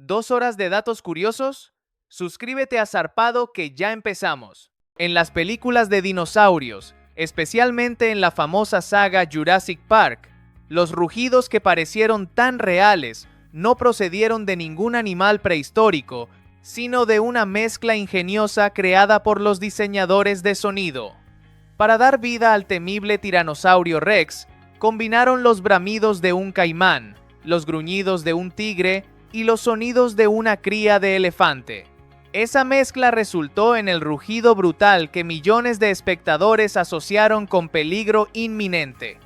¿2 horas de datos curiosos? Suscríbete a Zarpado que ya empezamos. En las películas de dinosaurios, especialmente en la famosa saga Jurassic Park, los rugidos que parecieron tan reales no procedieron de ningún animal prehistórico, sino de una mezcla ingeniosa creada por los diseñadores de sonido. Para dar vida al temible tiranosaurio Rex, combinaron los bramidos de un caimán, los gruñidos de un tigre y los sonidos de una cría de elefante. Esa mezcla resultó en el rugido brutal que millones de espectadores asociaron con peligro inminente.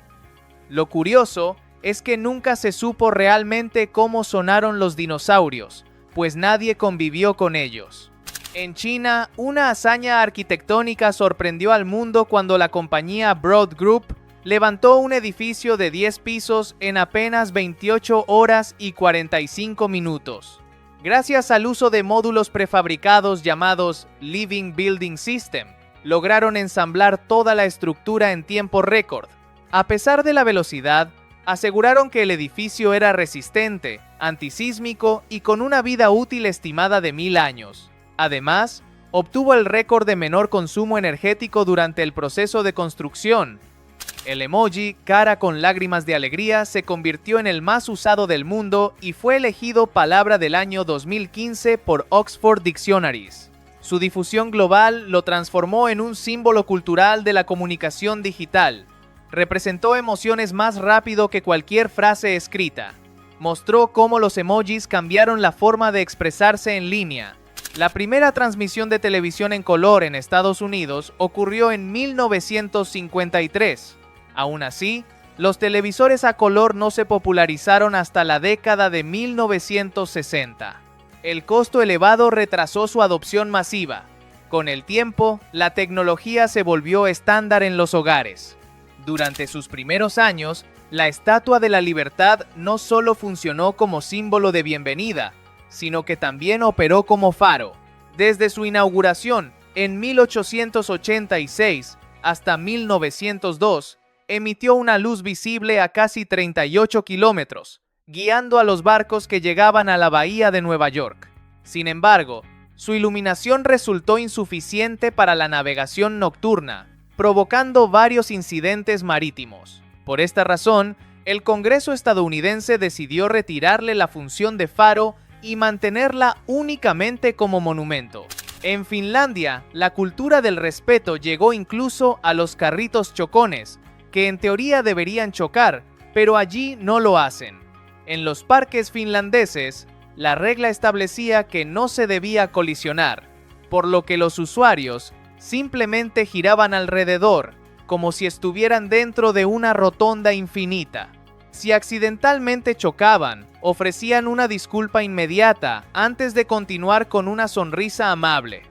Lo curioso es que nunca se supo realmente cómo sonaron los dinosaurios, pues nadie convivió con ellos. En China, una hazaña arquitectónica sorprendió al mundo cuando la compañía Broad Group levantó un edificio de 10 pisos en apenas 28 horas y 45 minutos. Gracias al uso de módulos prefabricados llamados Living Building System, lograron ensamblar toda la estructura en tiempo récord. A pesar de la velocidad, aseguraron que el edificio era resistente, antisísmico y con una vida útil estimada de 1000 años. Además, obtuvo el récord de menor consumo energético durante el proceso de construcción. El emoji, cara con lágrimas de alegría, se convirtió en el más usado del mundo y fue elegido palabra del año 2015 por Oxford Dictionaries. Su difusión global lo transformó en un símbolo cultural de la comunicación digital. Representó emociones más rápido que cualquier frase escrita. Mostró cómo los emojis cambiaron la forma de expresarse en línea. La primera transmisión de televisión en color en Estados Unidos ocurrió en 1953. Aún así, los televisores a color no se popularizaron hasta la década de 1960. El costo elevado retrasó su adopción masiva. Con el tiempo, la tecnología se volvió estándar en los hogares. Durante sus primeros años, la Estatua de la Libertad no solo funcionó como símbolo de bienvenida, sino que también operó como faro. Desde su inauguración en 1886 hasta 1902, emitió una luz visible a casi 38 kilómetros, guiando a los barcos que llegaban a la bahía de Nueva York. Sin embargo, su iluminación resultó insuficiente para la navegación nocturna, provocando varios incidentes marítimos. Por esta razón, el Congreso estadounidense decidió retirarle la función de faro y mantenerla únicamente como monumento. En Finlandia, la cultura del respeto llegó incluso a los carritos chocones, que en teoría deberían chocar, pero allí no lo hacen. En los parques finlandeses, la regla establecía que no se debía colisionar, por lo que los usuarios simplemente giraban alrededor, como si estuvieran dentro de una rotonda infinita. Si accidentalmente chocaban, ofrecían una disculpa inmediata antes de continuar con una sonrisa amable.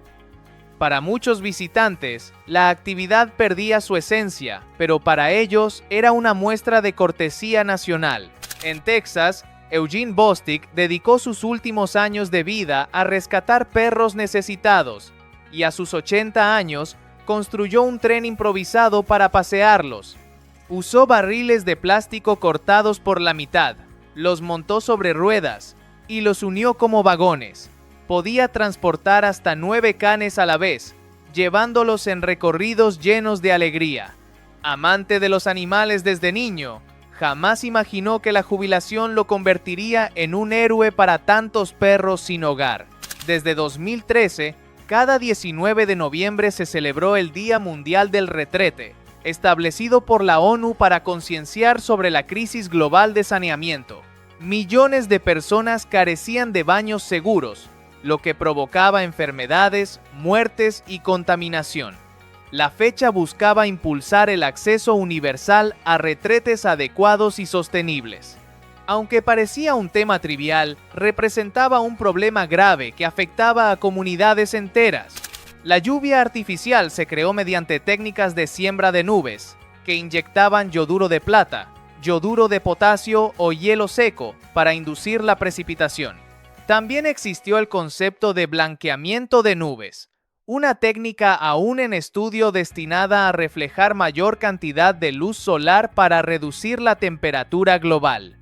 Para muchos visitantes, la actividad perdía su esencia, pero para ellos era una muestra de cortesía nacional. En Texas, Eugene Bostick dedicó sus últimos años de vida a rescatar perros necesitados, y a sus 80 años construyó un tren improvisado para pasearlos. Usó barriles de plástico cortados por la mitad, los montó sobre ruedas y los unió como vagones. Podía transportar hasta 9 canes a la vez, llevándolos en recorridos llenos de alegría. Amante de los animales desde niño, jamás imaginó que la jubilación lo convertiría en un héroe para tantos perros sin hogar. Desde 2013, cada 19 de noviembre se celebró el Día Mundial del Retrete, establecido por la ONU para concienciar sobre la crisis global de saneamiento. Millones de personas carecían de baños seguros, lo que provocaba enfermedades, muertes y contaminación. La fecha buscaba impulsar el acceso universal a retretes adecuados y sostenibles. Aunque parecía un tema trivial, representaba un problema grave que afectaba a comunidades enteras. La lluvia artificial se creó mediante técnicas de siembra de nubes, que inyectaban yoduro de plata, yoduro de potasio o hielo seco para inducir la precipitación. También existió el concepto de blanqueamiento de nubes, una técnica aún en estudio destinada a reflejar mayor cantidad de luz solar para reducir la temperatura global.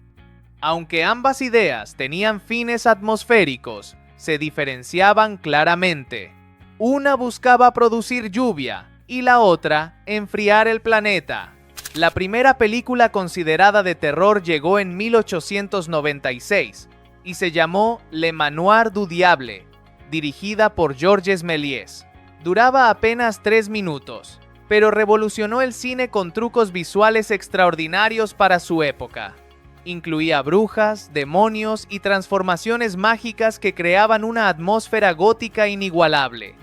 Aunque ambas ideas tenían fines atmosféricos, se diferenciaban claramente. Una buscaba producir lluvia y la otra enfriar el planeta. La primera película considerada de terror llegó en 1896 y se llamó Le Manoir du Diable, dirigida por Georges Méliès. Duraba apenas 3 minutos, pero revolucionó el cine con trucos visuales extraordinarios para su época. Incluía brujas, demonios y transformaciones mágicas que creaban una atmósfera gótica inigualable.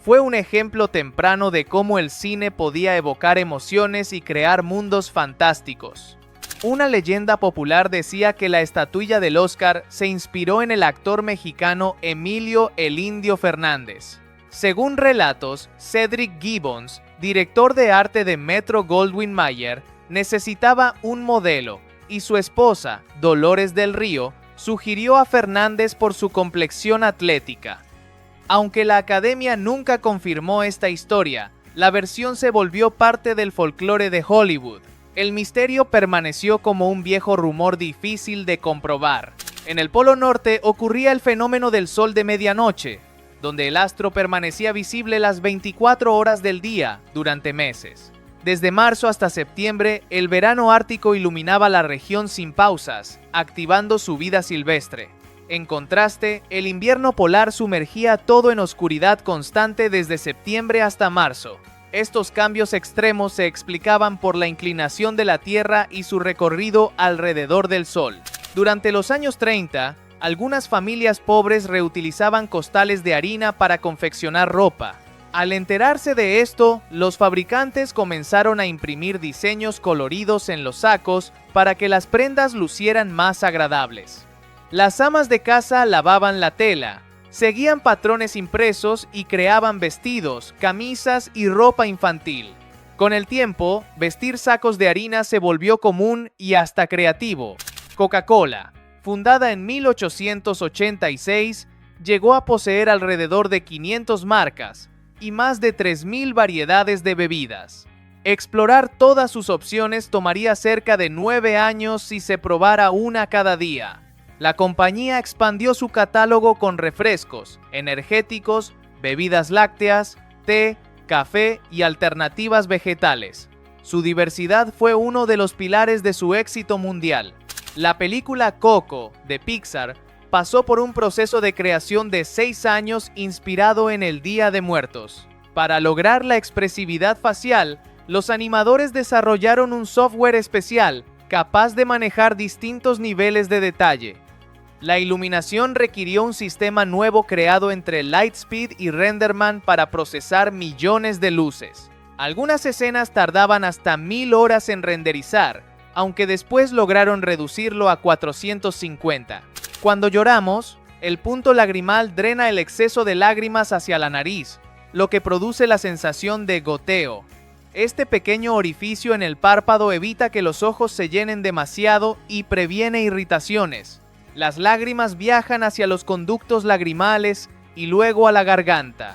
Fue un ejemplo temprano de cómo el cine podía evocar emociones y crear mundos fantásticos. Una leyenda popular decía que la estatuilla del Oscar se inspiró en el actor mexicano Emilio "El Indio" Fernández. Según relatos, Cedric Gibbons, director de arte de Metro-Goldwyn-Mayer, necesitaba un modelo, y su esposa, Dolores del Río, sugirió a Fernández por su complexión atlética. Aunque la Academia nunca confirmó esta historia, la versión se volvió parte del folclore de Hollywood. El misterio permaneció como un viejo rumor difícil de comprobar. En el Polo Norte ocurría el fenómeno del sol de medianoche, donde el astro permanecía visible las 24 horas del día durante meses. Desde marzo hasta septiembre, el verano ártico iluminaba la región sin pausas, activando su vida silvestre. En contraste, el invierno polar sumergía todo en oscuridad constante desde septiembre hasta marzo. Estos cambios extremos se explicaban por la inclinación de la Tierra y su recorrido alrededor del Sol. Durante los años 30, algunas familias pobres reutilizaban costales de harina para confeccionar ropa. Al enterarse de esto, los fabricantes comenzaron a imprimir diseños coloridos en los sacos para que las prendas lucieran más agradables. Las amas de casa lavaban la tela, seguían patrones impresos y creaban vestidos, camisas y ropa infantil. Con el tiempo, vestir sacos de harina se volvió común y hasta creativo. Coca-Cola, fundada en 1886, llegó a poseer alrededor de 500 marcas y más de 3.000 variedades de bebidas. Explorar todas sus opciones tomaría cerca de 9 años si se probara una cada día. La compañía expandió su catálogo con refrescos, energéticos, bebidas lácteas, té, café y alternativas vegetales. Su diversidad fue uno de los pilares de su éxito mundial. La película Coco, de Pixar, pasó por un proceso de creación de 6 años inspirado en el Día de Muertos. Para lograr la expresividad facial, los animadores desarrollaron un software especial capaz de manejar distintos niveles de detalle. La iluminación requirió un sistema nuevo creado entre Lightspeed y Renderman para procesar millones de luces. Algunas escenas tardaban hasta 1000 horas en renderizar, aunque después lograron reducirlo a 450. Cuando lloramos, el punto lagrimal drena el exceso de lágrimas hacia la nariz, lo que produce la sensación de goteo. Este pequeño orificio en el párpado evita que los ojos se llenen demasiado y previene irritaciones. Las lágrimas viajan hacia los conductos lagrimales y luego a la garganta.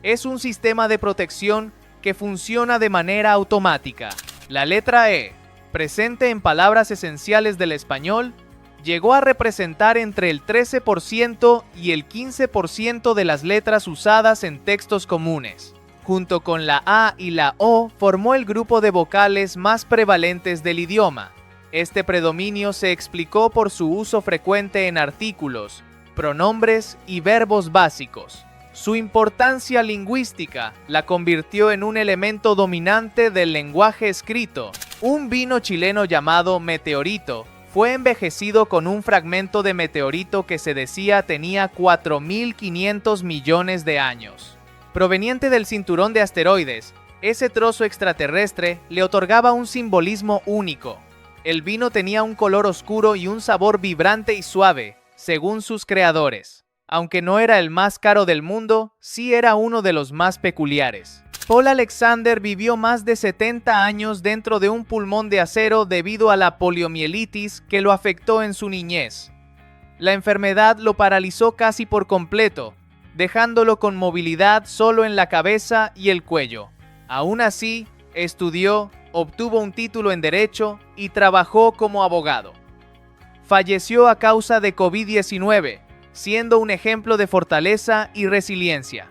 Es un sistema de protección que funciona de manera automática. La letra E, presente en palabras esenciales del español, llegó a representar entre el 13% y el 15% de las letras usadas en textos comunes. Junto con la A y la O, formó el grupo de vocales más prevalentes del idioma. Este predominio se explicó por su uso frecuente en artículos, pronombres y verbos básicos. Su importancia lingüística la convirtió en un elemento dominante del lenguaje escrito. Un vino chileno llamado Meteorito fue envejecido con un fragmento de meteorito que se decía tenía 4.500 millones de años. Proveniente del cinturón de asteroides, ese trozo extraterrestre le otorgaba un simbolismo único. El vino tenía un color oscuro y un sabor vibrante y suave, según sus creadores. Aunque no era el más caro del mundo, sí era uno de los más peculiares. Paul Alexander vivió más de 70 años dentro de un pulmón de acero debido a la poliomielitis que lo afectó en su niñez. La enfermedad lo paralizó casi por completo, dejándolo con movilidad solo en la cabeza y el cuello. Aún así, estudió, obtuvo un título en Derecho y trabajó como abogado. falleció a causa de COVID-19, siendo un ejemplo de fortaleza y resiliencia.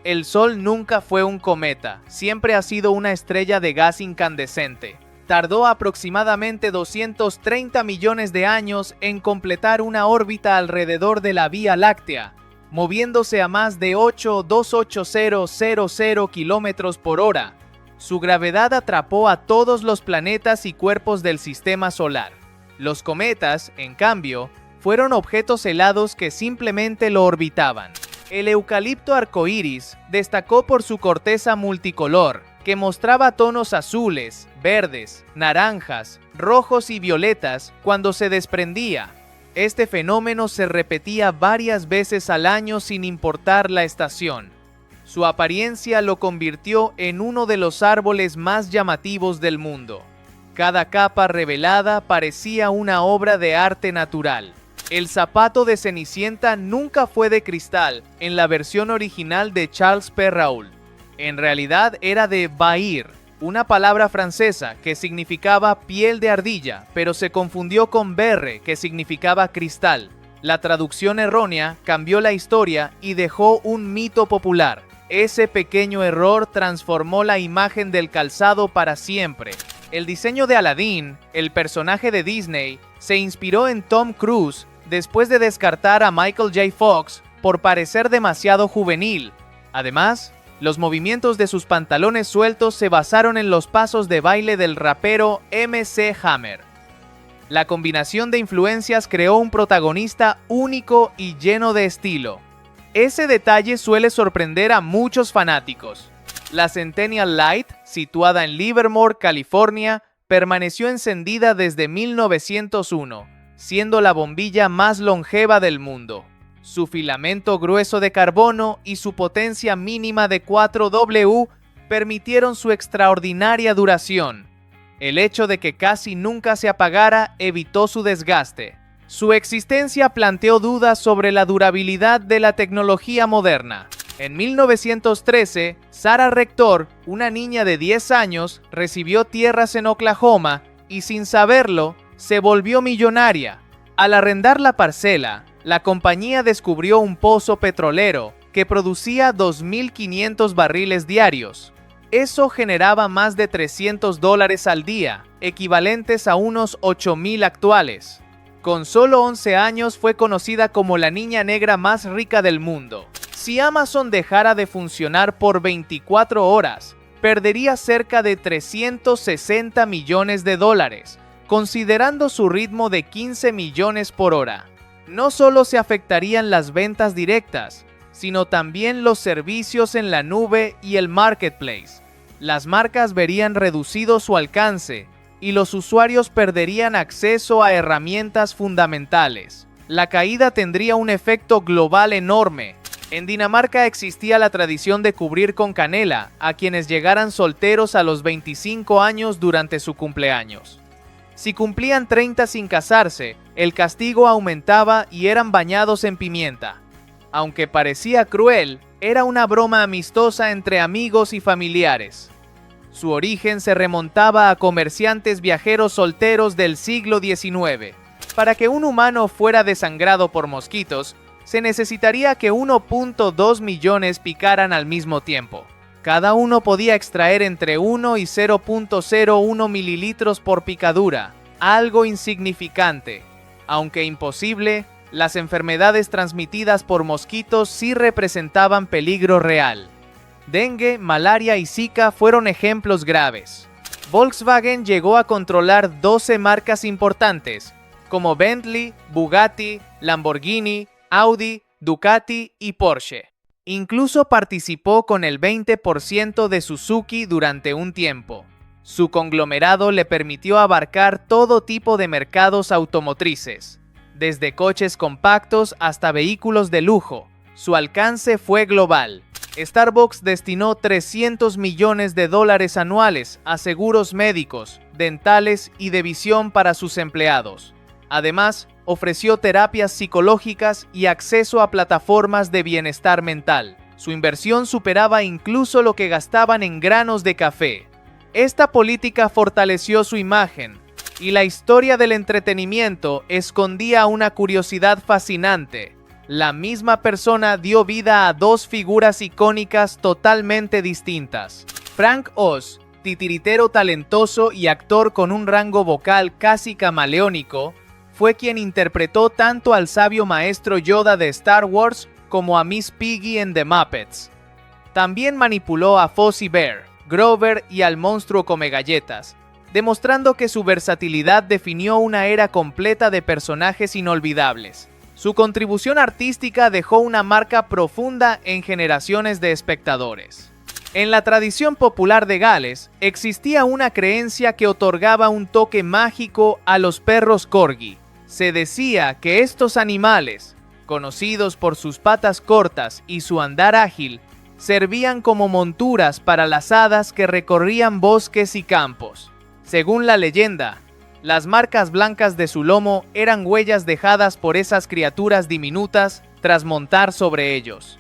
El Sol nunca fue un cometa, siempre ha sido una estrella de gas incandescente. Tardó aproximadamente 230 millones de años en completar una órbita alrededor de la Vía Láctea, moviéndose a más de 8,28000 kilómetros por hora. Su gravedad atrapó a todos los planetas y cuerpos del sistema solar. Los cometas, en cambio, fueron objetos helados que simplemente lo orbitaban. El eucalipto arcoíris destacó por su corteza multicolor, que mostraba tonos azules, verdes, naranjas, rojos y violetas cuando se desprendía. Este fenómeno se repetía varias veces al año sin importar la estación. Su apariencia lo convirtió en uno de los árboles más llamativos del mundo. Cada capa revelada parecía una obra de arte natural. El zapato de Cenicienta nunca fue de cristal en la versión original de Charles Perrault. En realidad era de bahir, una palabra francesa que significaba piel de ardilla, pero se confundió con berre, que significaba cristal. La traducción errónea cambió la historia y dejó un mito popular. Ese pequeño error transformó la imagen del calzado para siempre. El diseño de Aladdin, el personaje de Disney, se inspiró en Tom Cruise después de descartar a Michael J. Fox por parecer demasiado juvenil. Además, los movimientos de sus pantalones sueltos se basaron en los pasos de baile del rapero MC Hammer. La combinación de influencias creó un protagonista único y lleno de estilo. Ese detalle suele sorprender a muchos fanáticos. La Centennial Light, situada en Livermore, California, permaneció encendida desde 1901, siendo la bombilla más longeva del mundo. Su filamento grueso de carbono y su potencia mínima de 4W permitieron su extraordinaria duración. El hecho de que casi nunca se apagara evitó su desgaste. Su existencia planteó dudas sobre la durabilidad de la tecnología moderna. En 1913, Sarah Rector, una niña de 10 años, recibió tierras en Oklahoma y, sin saberlo, se volvió millonaria. Al arrendar la parcela, la compañía descubrió un pozo petrolero que producía 2.500 barriles diarios. Eso generaba más de $300 al día, equivalentes a unos 8.000 actuales. Con solo 11 años fue conocida como la niña negra más rica del mundo. Si Amazon dejara de funcionar por 24 horas, perdería cerca de $360 millones, considerando su ritmo de 15 millones por hora. No solo se afectarían las ventas directas, sino también los servicios en la nube y el marketplace. Las marcas verían reducido su alcance y los usuarios perderían acceso a herramientas fundamentales. La caída tendría un efecto global enorme. En Dinamarca existía la tradición de cubrir con canela a quienes llegaran solteros a los 25 años durante su cumpleaños. Si cumplían 30 sin casarse, el castigo aumentaba y eran bañados en pimienta. Aunque parecía cruel, era una broma amistosa entre amigos y familiares. Su origen se remontaba a comerciantes viajeros solteros del siglo XIX. Para que un humano fuera desangrado por mosquitos, se necesitaría que 1.2 millones picaran al mismo tiempo. Cada uno podía extraer entre 1 y 0.01 mililitros por picadura, algo insignificante. Aunque imposible, las enfermedades transmitidas por mosquitos sí representaban peligro real. Dengue, malaria y Zika fueron ejemplos graves. Volkswagen llegó a controlar 12 marcas importantes, como Bentley, Bugatti, Lamborghini, Audi, Ducati y Porsche. Incluso participó con el 20% de Suzuki durante un tiempo. Su conglomerado le permitió abarcar todo tipo de mercados automotrices, desde coches compactos hasta vehículos de lujo. Su alcance fue global. Starbucks destinó $300 millones anuales a seguros médicos, dentales y de visión para sus empleados. Además, ofreció terapias psicológicas y acceso a plataformas de bienestar mental. Su inversión superaba incluso lo que gastaban en granos de café. Esta política fortaleció su imagen. Y la historia del entretenimiento escondía una curiosidad fascinante. La misma persona dio vida a dos figuras icónicas totalmente distintas. Frank Oz, titiritero talentoso y actor con un rango vocal casi camaleónico, fue quien interpretó tanto al sabio maestro Yoda de Star Wars como a Miss Piggy en The Muppets. También manipuló a Fozzie Bear, Grover y al monstruo Comegalletas, demostrando que su versatilidad definió una era completa de personajes inolvidables. Su contribución artística dejó una marca profunda en generaciones de espectadores. En la tradición popular de Gales, existía una creencia que otorgaba un toque mágico a los perros corgi. Se decía que estos animales, conocidos por sus patas cortas y su andar ágil, servían como monturas para las hadas que recorrían bosques y campos. Según la leyenda, las marcas blancas de su lomo eran huellas dejadas por esas criaturas diminutas tras montar sobre ellos.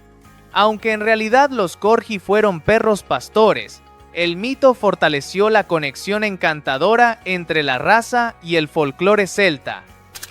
Aunque en realidad los corgi fueron perros pastores, el mito fortaleció la conexión encantadora entre la raza y el folclore celta.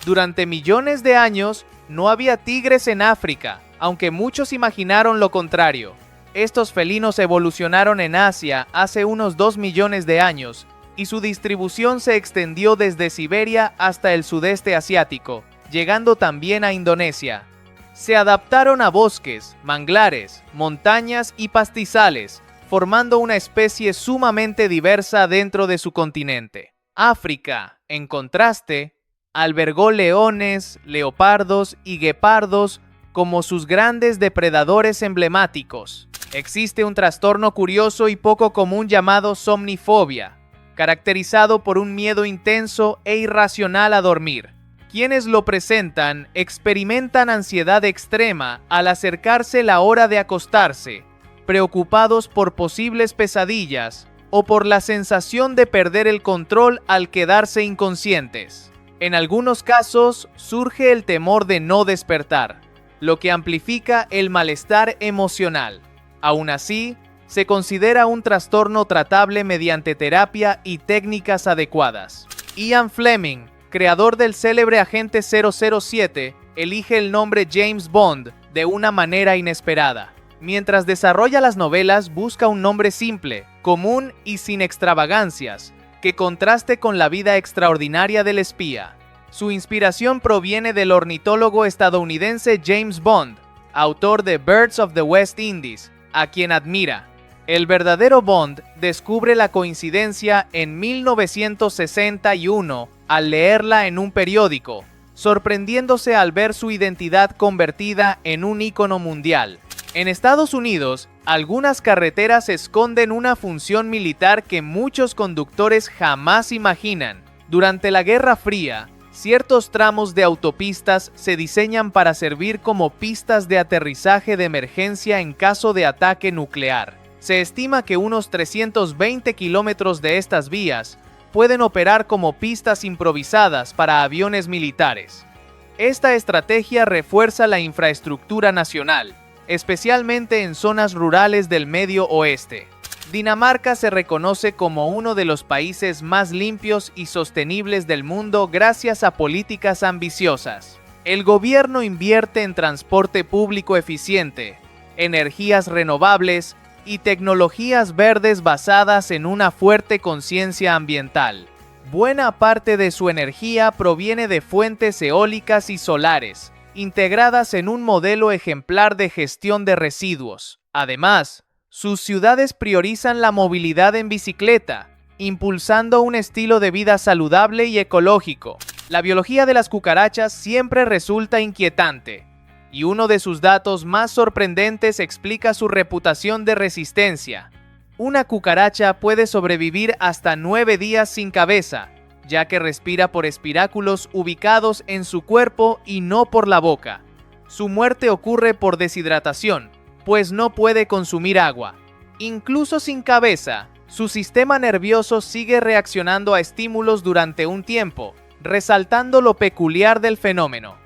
Durante millones de años, no había tigres en África, aunque muchos imaginaron lo contrario. Estos felinos evolucionaron en Asia hace unos 2 millones de años, y su distribución se extendió desde Siberia hasta el sudeste asiático, llegando también a Indonesia. Se adaptaron a bosques, manglares, montañas y pastizales, formando una especie sumamente diversa dentro de su continente. África, en contraste, albergó leones, leopardos y guepardos como sus grandes depredadores emblemáticos. Existe un trastorno curioso y poco común llamado somnifobia, caracterizado por un miedo intenso e irracional a dormir. Quienes lo presentan experimentan ansiedad extrema al acercarse la hora de acostarse, preocupados por posibles pesadillas o por la sensación de perder el control al quedarse inconscientes. En algunos casos surge el temor de no despertar, lo que amplifica el malestar emocional. Aún así, se considera un trastorno tratable mediante terapia y técnicas adecuadas. Ian Fleming, creador del célebre Agente 007, elige el nombre James Bond de una manera inesperada. Mientras desarrolla las novelas, busca un nombre simple, común y sin extravagancias, que contraste con la vida extraordinaria del espía. Su inspiración proviene del ornitólogo estadounidense James Bond, autor de Birds of the West Indies, a quien admira. El verdadero Bond descubre la coincidencia en 1961 al leerla en un periódico, sorprendiéndose al ver su identidad convertida en un ícono mundial. En Estados Unidos, algunas carreteras esconden una función militar que muchos conductores jamás imaginan. Durante la Guerra Fría, ciertos tramos de autopistas se diseñan para servir como pistas de aterrizaje de emergencia en caso de ataque nuclear. Se estima que unos 320 kilómetros de estas vías pueden operar como pistas improvisadas para aviones militares. Esta estrategia refuerza la infraestructura nacional, especialmente en zonas rurales del Medio Oeste. Dinamarca se reconoce como uno de los países más limpios y sostenibles del mundo gracias a políticas ambiciosas. El gobierno invierte en transporte público eficiente, energías renovables y tecnologías verdes basadas en una fuerte conciencia ambiental. Buena parte de su energía proviene de fuentes eólicas y solares, integradas en un modelo ejemplar de gestión de residuos. Además, sus ciudades priorizan la movilidad en bicicleta, impulsando un estilo de vida saludable y ecológico. La biología de las cucarachas siempre resulta inquietante, y uno de sus datos más sorprendentes explica su reputación de resistencia. Una cucaracha puede sobrevivir hasta 9 días sin cabeza, ya que respira por espiráculos ubicados en su cuerpo y no por la boca. Su muerte ocurre por deshidratación, pues no puede consumir agua. Incluso sin cabeza, su sistema nervioso sigue reaccionando a estímulos durante un tiempo, resaltando lo peculiar del fenómeno.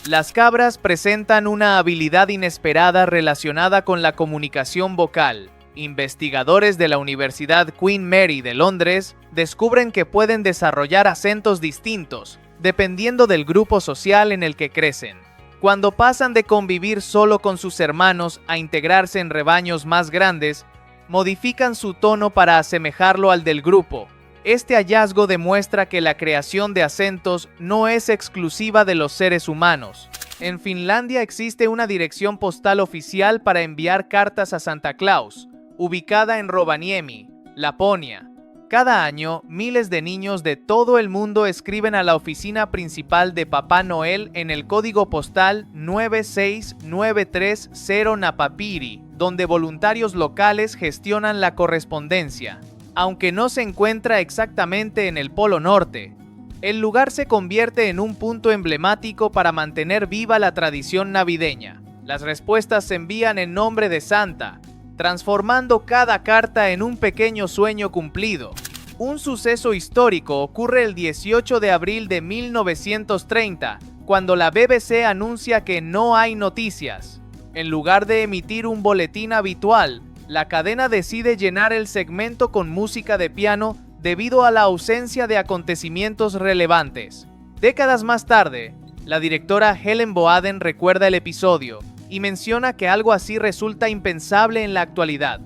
Las cabras presentan una habilidad inesperada relacionada con la comunicación vocal. Investigadores de la Universidad Queen Mary de Londres descubren que pueden desarrollar acentos distintos, dependiendo del grupo social en el que crecen. Cuando pasan de convivir solo con sus hermanos a integrarse en rebaños más grandes, modifican su tono para asemejarlo al del grupo. Este hallazgo demuestra que la creación de acentos no es exclusiva de los seres humanos. En Finlandia existe una dirección postal oficial para enviar cartas a Santa Claus, ubicada en Rovaniemi, Laponia. Cada año, miles de niños de todo el mundo escriben a la oficina principal de Papá Noel en el código postal 96930 Napapiri, donde voluntarios locales gestionan la correspondencia. Aunque no se encuentra exactamente en el Polo Norte, el lugar se convierte en un punto emblemático para mantener viva la tradición navideña. Las respuestas se envían en nombre de Santa, transformando cada carta en un pequeño sueño cumplido. Un suceso histórico ocurre el 18 de abril de 1930, cuando la BBC anuncia que no hay noticias. En lugar de emitir un boletín habitual, la cadena decide llenar el segmento con música de piano debido a la ausencia de acontecimientos relevantes. Décadas más tarde, la directora Helen Boaden recuerda el episodio y menciona que algo así resulta impensable en la actualidad.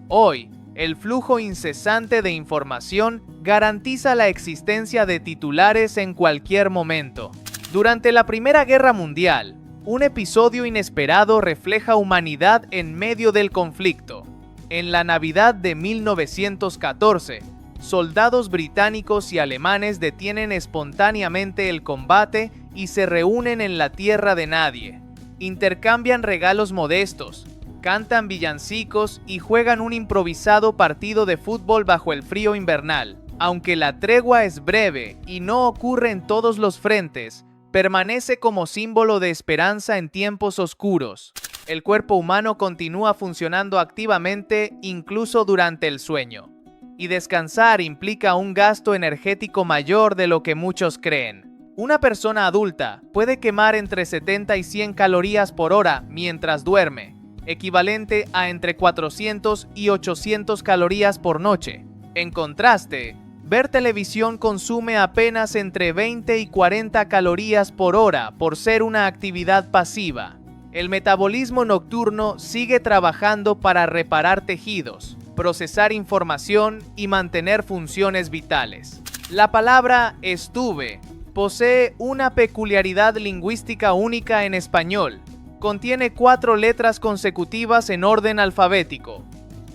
Hoy, el flujo incesante de información garantiza la existencia de titulares en cualquier momento. Durante la Primera Guerra Mundial, un episodio inesperado refleja humanidad en medio del conflicto. En la Navidad de 1914, soldados británicos y alemanes detienen espontáneamente el combate y se reúnen en la tierra de nadie. Intercambian regalos modestos, cantan villancicos y juegan un improvisado partido de fútbol bajo el frío invernal. Aunque la tregua es breve y no ocurre en todos los frentes, permanece como símbolo de esperanza en tiempos oscuros. El cuerpo humano continúa funcionando activamente incluso durante el sueño. Y descansar implica un gasto energético mayor de lo que muchos creen. Una persona adulta puede quemar entre 70 y 100 calorías por hora mientras duerme, equivalente a entre 400 y 800 calorías por noche. En contraste, ver televisión consume apenas entre 20 y 40 calorías por hora por ser una actividad pasiva. El metabolismo nocturno sigue trabajando para reparar tejidos, procesar información y mantener funciones vitales. La palabra estuve posee una peculiaridad lingüística única en español. Contiene 4 letras consecutivas en orden alfabético.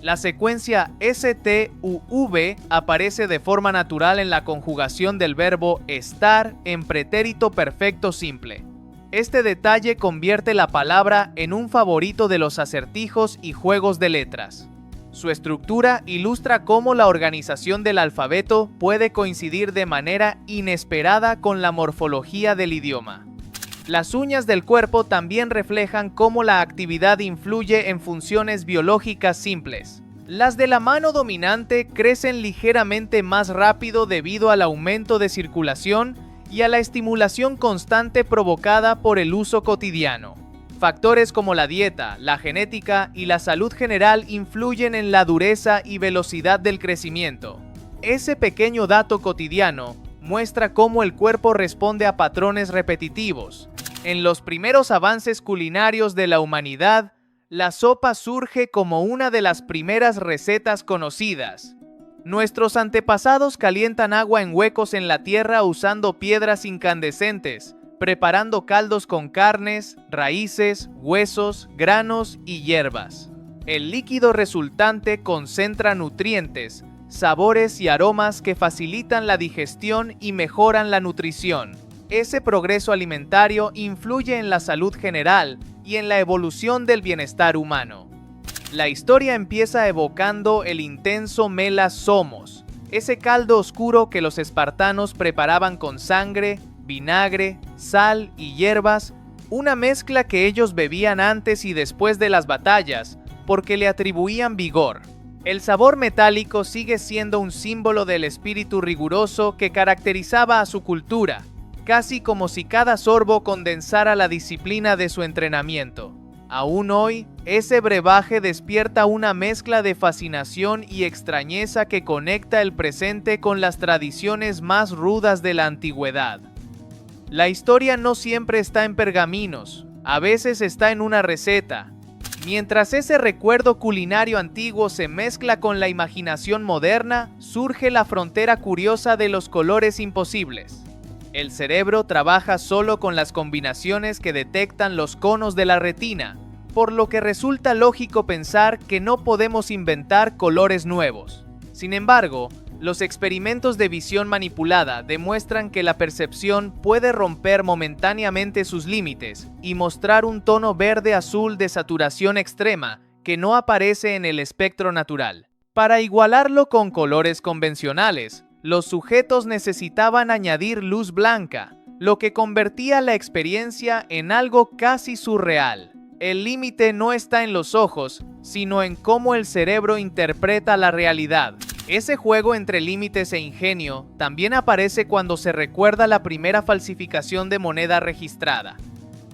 La secuencia STUV aparece de forma natural en la conjugación del verbo estar en pretérito perfecto simple. Este detalle convierte la palabra en un favorito de los acertijos y juegos de letras. Su estructura ilustra cómo la organización del alfabeto puede coincidir de manera inesperada con la morfología del idioma. Las uñas del cuerpo también reflejan cómo la actividad influye en funciones biológicas simples. Las de la mano dominante crecen ligeramente más rápido debido al aumento de circulación y a la estimulación constante provocada por el uso cotidiano. Factores como la dieta, la genética y la salud general influyen en la dureza y velocidad del crecimiento. Ese pequeño dato cotidiano muestra cómo el cuerpo responde a patrones repetitivos. En los primeros avances culinarios de la humanidad, la sopa surge como una de las primeras recetas conocidas. Nuestros antepasados calientan agua en huecos en la tierra usando piedras incandescentes, preparando caldos con carnes, raíces, huesos, granos y hierbas. El líquido resultante concentra nutrientes, sabores y aromas que facilitan la digestión y mejoran la nutrición. Ese progreso alimentario influye en la salud general y en la evolución del bienestar humano. La historia empieza evocando el intenso melas somos, ese caldo oscuro que los espartanos preparaban con sangre, vinagre, sal y hierbas, una mezcla que ellos bebían antes y después de las batallas, porque le atribuían vigor. El sabor metálico sigue siendo un símbolo del espíritu riguroso que caracterizaba a su cultura, casi como si cada sorbo condensara la disciplina de su entrenamiento. Aún hoy, ese brebaje despierta una mezcla de fascinación y extrañeza que conecta el presente con las tradiciones más rudas de la antigüedad. La historia no siempre está en pergaminos, a veces está en una receta. Mientras ese recuerdo culinario antiguo se mezcla con la imaginación moderna, surge la frontera curiosa de los colores imposibles. El cerebro trabaja solo con las combinaciones que detectan los conos de la retina, por lo que resulta lógico pensar que no podemos inventar colores nuevos. Sin embargo, los experimentos de visión manipulada demuestran que la percepción puede romper momentáneamente sus límites y mostrar un tono verde-azul de saturación extrema que no aparece en el espectro natural. Para igualarlo con colores convencionales, los sujetos necesitaban añadir luz blanca, lo que convertía la experiencia en algo casi surreal. El límite no está en los ojos, sino en cómo el cerebro interpreta la realidad. Ese juego entre límites e ingenio también aparece cuando se recuerda la primera falsificación de moneda registrada,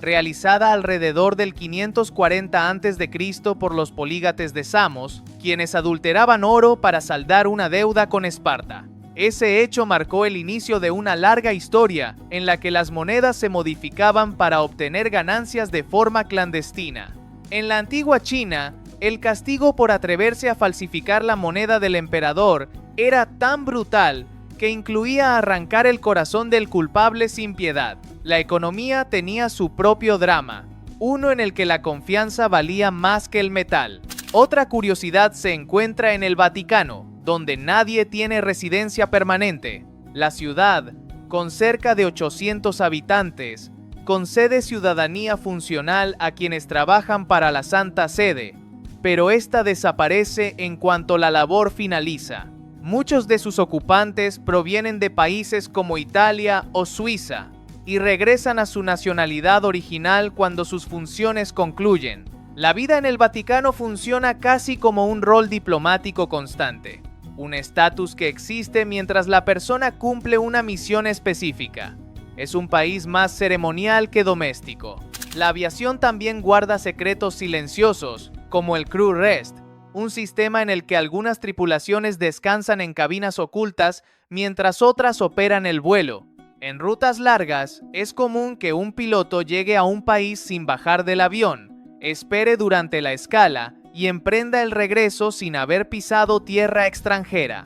realizada alrededor del 540 a.C. por los polígates de Samos, quienes adulteraban oro para saldar una deuda con Esparta. Ese hecho marcó el inicio de una larga historia en la que las monedas se modificaban para obtener ganancias de forma clandestina. En la antigua China, el castigo por atreverse a falsificar la moneda del emperador era tan brutal que incluía arrancar el corazón del culpable sin piedad. La economía tenía su propio drama, uno en el que la confianza valía más que el metal. Otra curiosidad se encuentra en el Vaticano, donde nadie tiene residencia permanente. La ciudad, con cerca de 800 habitantes, concede ciudadanía funcional a quienes trabajan para la Santa Sede, pero esta desaparece en cuanto la labor finaliza. Muchos de sus ocupantes provienen de países como Italia o Suiza y regresan a su nacionalidad original cuando sus funciones concluyen. La vida en el Vaticano funciona casi como un rol diplomático constante, un estatus que existe mientras la persona cumple una misión específica. Es un país más ceremonial que doméstico. La aviación también guarda secretos silenciosos, como el Crew Rest, un sistema en el que algunas tripulaciones descansan en cabinas ocultas mientras otras operan el vuelo. En rutas largas, es común que un piloto llegue a un país sin bajar del avión, espere durante la escala y emprenda el regreso sin haber pisado tierra extranjera.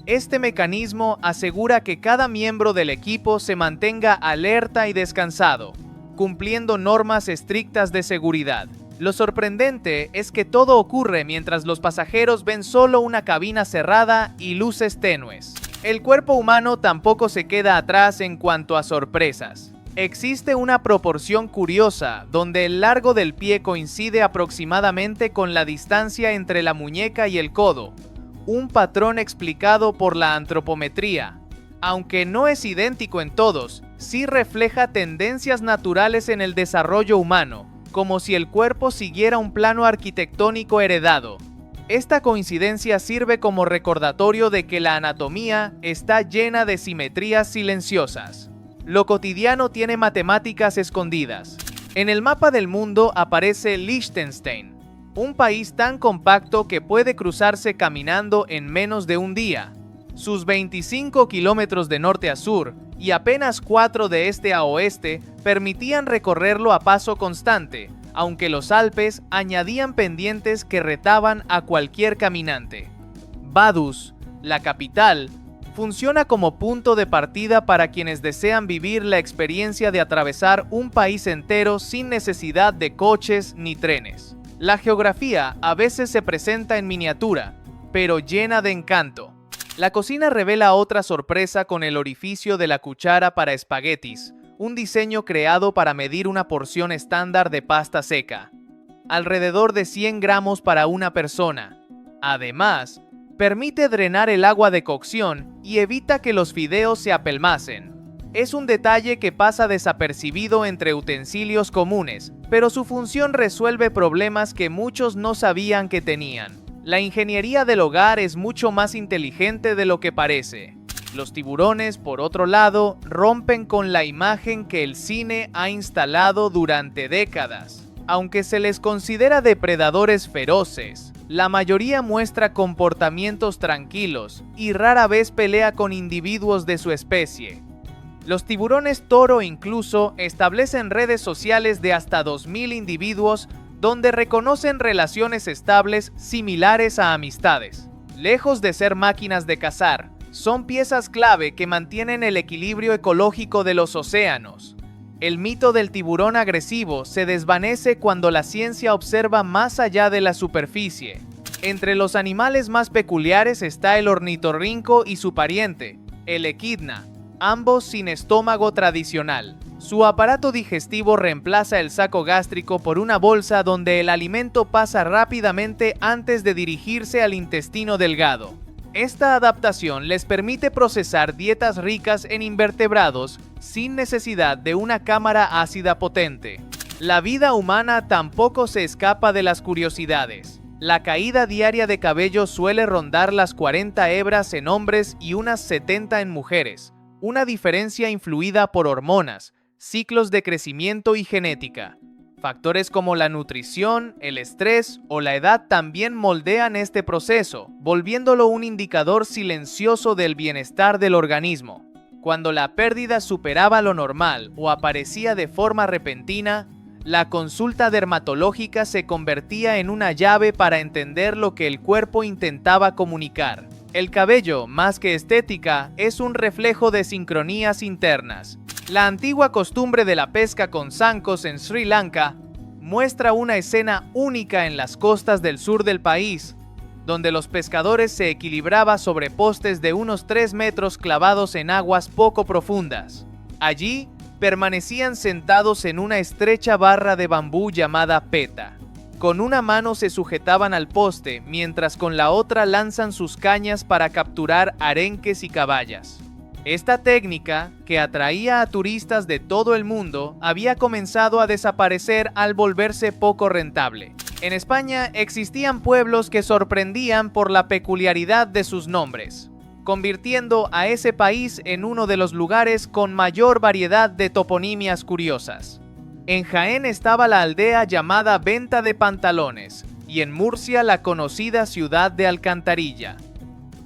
Este mecanismo asegura que cada miembro del equipo se mantenga alerta y descansado, cumpliendo normas estrictas de seguridad. Lo sorprendente es que todo ocurre mientras los pasajeros ven solo una cabina cerrada y luces tenues. El cuerpo humano tampoco se queda atrás en cuanto a sorpresas. Existe una proporción curiosa donde el largo del pie coincide aproximadamente con la distancia entre la muñeca y el codo, un patrón explicado por la antropometría. Aunque no es idéntico en todos, sí refleja tendencias naturales en el desarrollo humano, como si el cuerpo siguiera un plano arquitectónico heredado. Esta coincidencia sirve como recordatorio de que la anatomía está llena de simetrías silenciosas. Lo cotidiano tiene matemáticas escondidas. En el mapa del mundo aparece Liechtenstein, un país tan compacto que puede cruzarse caminando en menos de un día. Sus 25 kilómetros de norte a sur y apenas 4 de este a oeste permitían recorrerlo a paso constante, aunque los Alpes añadían pendientes que retaban a cualquier caminante. Vaduz, la capital, funciona como punto de partida para quienes desean vivir la experiencia de atravesar un país entero sin necesidad de coches ni trenes. La geografía a veces se presenta en miniatura, pero llena de encanto. La cocina revela otra sorpresa con el orificio de la cuchara para espaguetis, un diseño creado para medir una porción estándar de pasta seca, alrededor de 100 gramos para una persona. Además, permite drenar el agua de cocción y evita que los fideos se apelmacen. Es un detalle que pasa desapercibido entre utensilios comunes, pero su función resuelve problemas que muchos no sabían que tenían. La ingeniería del hogar es mucho más inteligente de lo que parece. Los tiburones, por otro lado, rompen con la imagen que el cine ha instalado durante décadas. Aunque se les considera depredadores feroces, la mayoría muestra comportamientos tranquilos y rara vez pelea con individuos de su especie. Los tiburones toro incluso establecen redes sociales de hasta 2000 individuos donde reconocen relaciones estables similares a amistades. Lejos de ser máquinas de cazar, son piezas clave que mantienen el equilibrio ecológico de los océanos. El mito del tiburón agresivo se desvanece cuando la ciencia observa más allá de la superficie. Entre los animales más peculiares está el ornitorrinco y su pariente, el equidna, ambos sin estómago tradicional. Su aparato digestivo reemplaza el saco gástrico por una bolsa donde el alimento pasa rápidamente antes de dirigirse al intestino delgado. Esta adaptación les permite procesar dietas ricas en invertebrados sin necesidad de una cámara ácida potente. La vida humana tampoco se escapa de las curiosidades. La caída diaria de cabello suele rondar las 40 hebras en hombres y unas 70 en mujeres, una diferencia influida por hormonas, ciclos de crecimiento y genética. Factores como la nutrición, el estrés o la edad también moldean este proceso, volviéndolo un indicador silencioso del bienestar del organismo. Cuando la pérdida superaba lo normal o aparecía de forma repentina, la consulta dermatológica se convertía en una llave para entender lo que el cuerpo intentaba comunicar. El cabello, más que estética, es un reflejo de sincronías internas. La antigua costumbre de la pesca con zancos en Sri Lanka muestra una escena única en las costas del sur del país, donde los pescadores se equilibraban sobre postes de unos 3 metros clavados en aguas poco profundas. Allí, permanecían sentados en una estrecha barra de bambú llamada peta. Con una mano se sujetaban al poste, mientras con la otra lanzan sus cañas para capturar arenques y caballas. Esta técnica, que atraía a turistas de todo el mundo, había comenzado a desaparecer al volverse poco rentable. En España existían pueblos que sorprendían por la peculiaridad de sus nombres, convirtiendo a ese país en uno de los lugares con mayor variedad de toponimias curiosas. En Jaén estaba la aldea llamada Venta de Pantalones, y en Murcia la conocida ciudad de Alcantarilla.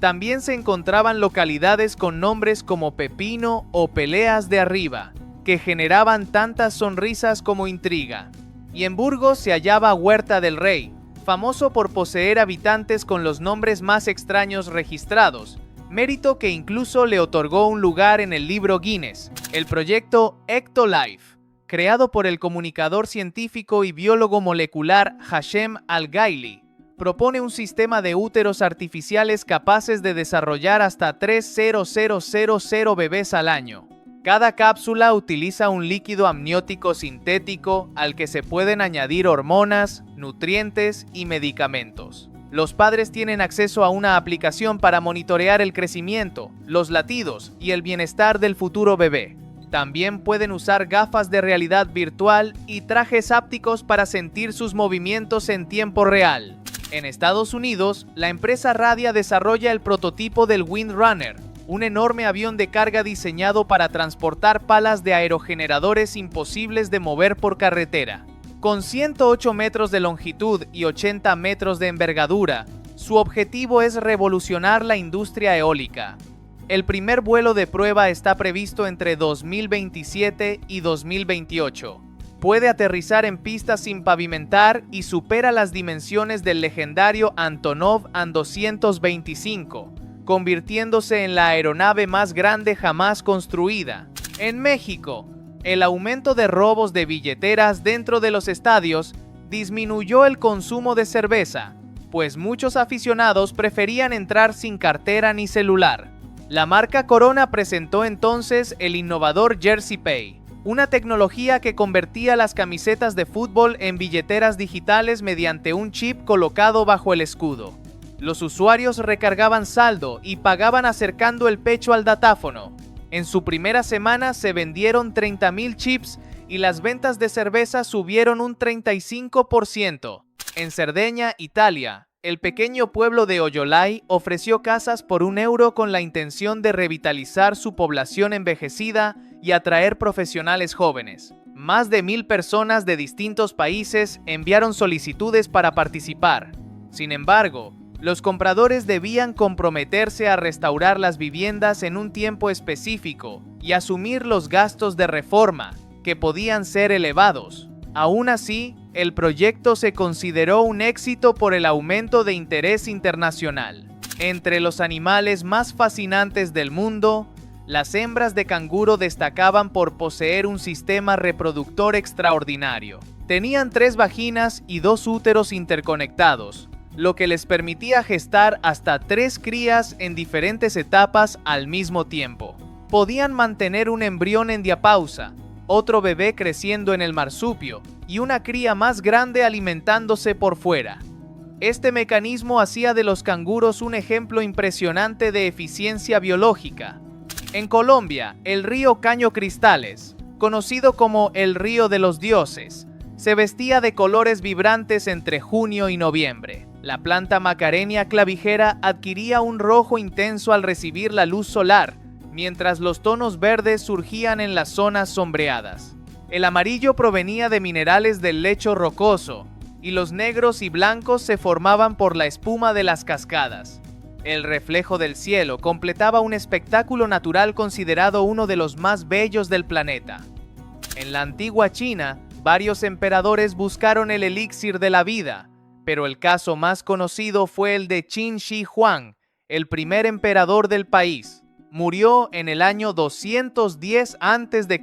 También se encontraban localidades con nombres como Pepino o Peleas de Arriba, que generaban tantas sonrisas como intriga. Y en Burgos se hallaba Huerta del Rey, famoso por poseer habitantes con los nombres más extraños registrados, mérito que incluso le otorgó un lugar en el libro Guinness. El proyecto Ectolife, creado por el comunicador científico y biólogo molecular Hashem Al-Gaili, propone un sistema de úteros artificiales capaces de desarrollar hasta 3,000 bebés al año. Cada cápsula utiliza un líquido amniótico sintético al que se pueden añadir hormonas, nutrientes y medicamentos. Los padres tienen acceso a una aplicación para monitorear el crecimiento, los latidos y el bienestar del futuro bebé. También pueden usar gafas de realidad virtual y trajes ápticos para sentir sus movimientos en tiempo real. En Estados Unidos, la empresa Radia desarrolla el prototipo del Windrunner, un enorme avión de carga diseñado para transportar palas de aerogeneradores imposibles de mover por carretera. Con 108 metros de longitud y 80 metros de envergadura, su objetivo es revolucionar la industria eólica. El primer vuelo de prueba está previsto entre 2027 y 2028. Puede aterrizar en pistas sin pavimentar y supera las dimensiones del legendario Antonov An-225, convirtiéndose en la aeronave más grande jamás construida. En México, el aumento de robos de billeteras dentro de los estadios disminuyó el consumo de cerveza, pues muchos aficionados preferían entrar sin cartera ni celular. La marca Corona presentó entonces el innovador Jersey Pay, una tecnología que convertía las camisetas de fútbol en billeteras digitales mediante un chip colocado bajo el escudo. Los usuarios recargaban saldo y pagaban acercando el pecho al datáfono. En su primera semana se vendieron 30,000 chips y las ventas de cerveza subieron un 35%. En Cerdeña, Italia, el pequeño pueblo de Oyolai ofreció casas por €1 con la intención de revitalizar su población envejecida y atraer profesionales jóvenes. Más de 1000 personas de distintos países enviaron solicitudes para participar. Sin embargo, los compradores debían comprometerse a restaurar las viviendas en un tiempo específico y asumir los gastos de reforma, que podían ser elevados. Aún así, el proyecto se consideró un éxito por el aumento de interés internacional. Entre los animales más fascinantes del mundo, las hembras de canguro destacaban por poseer un sistema reproductor extraordinario. Tenían 3 vaginas y 2 úteros interconectados, lo que les permitía gestar hasta 3 crías en diferentes etapas al mismo tiempo. Podían mantener un embrión en diapausa, otro bebé creciendo en el marsupio y una cría más grande alimentándose por fuera. Este mecanismo hacía de los canguros un ejemplo impresionante de eficiencia biológica. En Colombia, el río Caño Cristales, conocido como el Río de los Dioses, se vestía de colores vibrantes entre junio y noviembre. La planta Macarenia clavijera adquiría un rojo intenso al recibir la luz solar, mientras los tonos verdes surgían en las zonas sombreadas. El amarillo provenía de minerales del lecho rocoso, y los negros y blancos se formaban por la espuma de las cascadas. El reflejo del cielo completaba un espectáculo natural considerado uno de los más bellos del planeta. En la antigua China, varios emperadores buscaron el elixir de la vida, pero el caso más conocido fue el de Qin Shi Huang, el primer emperador del país. Murió en el año 210 a.C.,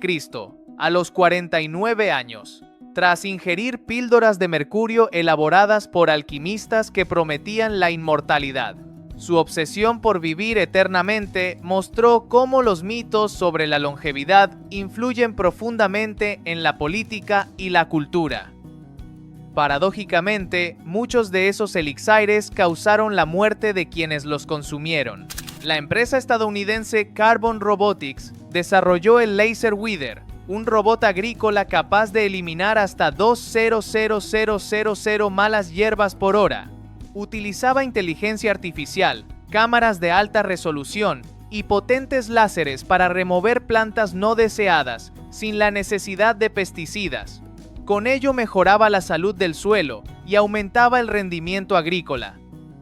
a los 49 años, tras ingerir píldoras de mercurio elaboradas por alquimistas que prometían la inmortalidad. Su obsesión por vivir eternamente mostró cómo los mitos sobre la longevidad influyen profundamente en la política y la cultura. Paradójicamente, muchos de esos elixires causaron la muerte de quienes los consumieron. La empresa estadounidense Carbon Robotics desarrolló el Laser Weeder, un robot agrícola capaz de eliminar hasta 2,000,000 malas hierbas por hora. Utilizaba inteligencia artificial, cámaras de alta resolución y potentes láseres para remover plantas no deseadas sin la necesidad de pesticidas. Con ello mejoraba la salud del suelo y aumentaba el rendimiento agrícola.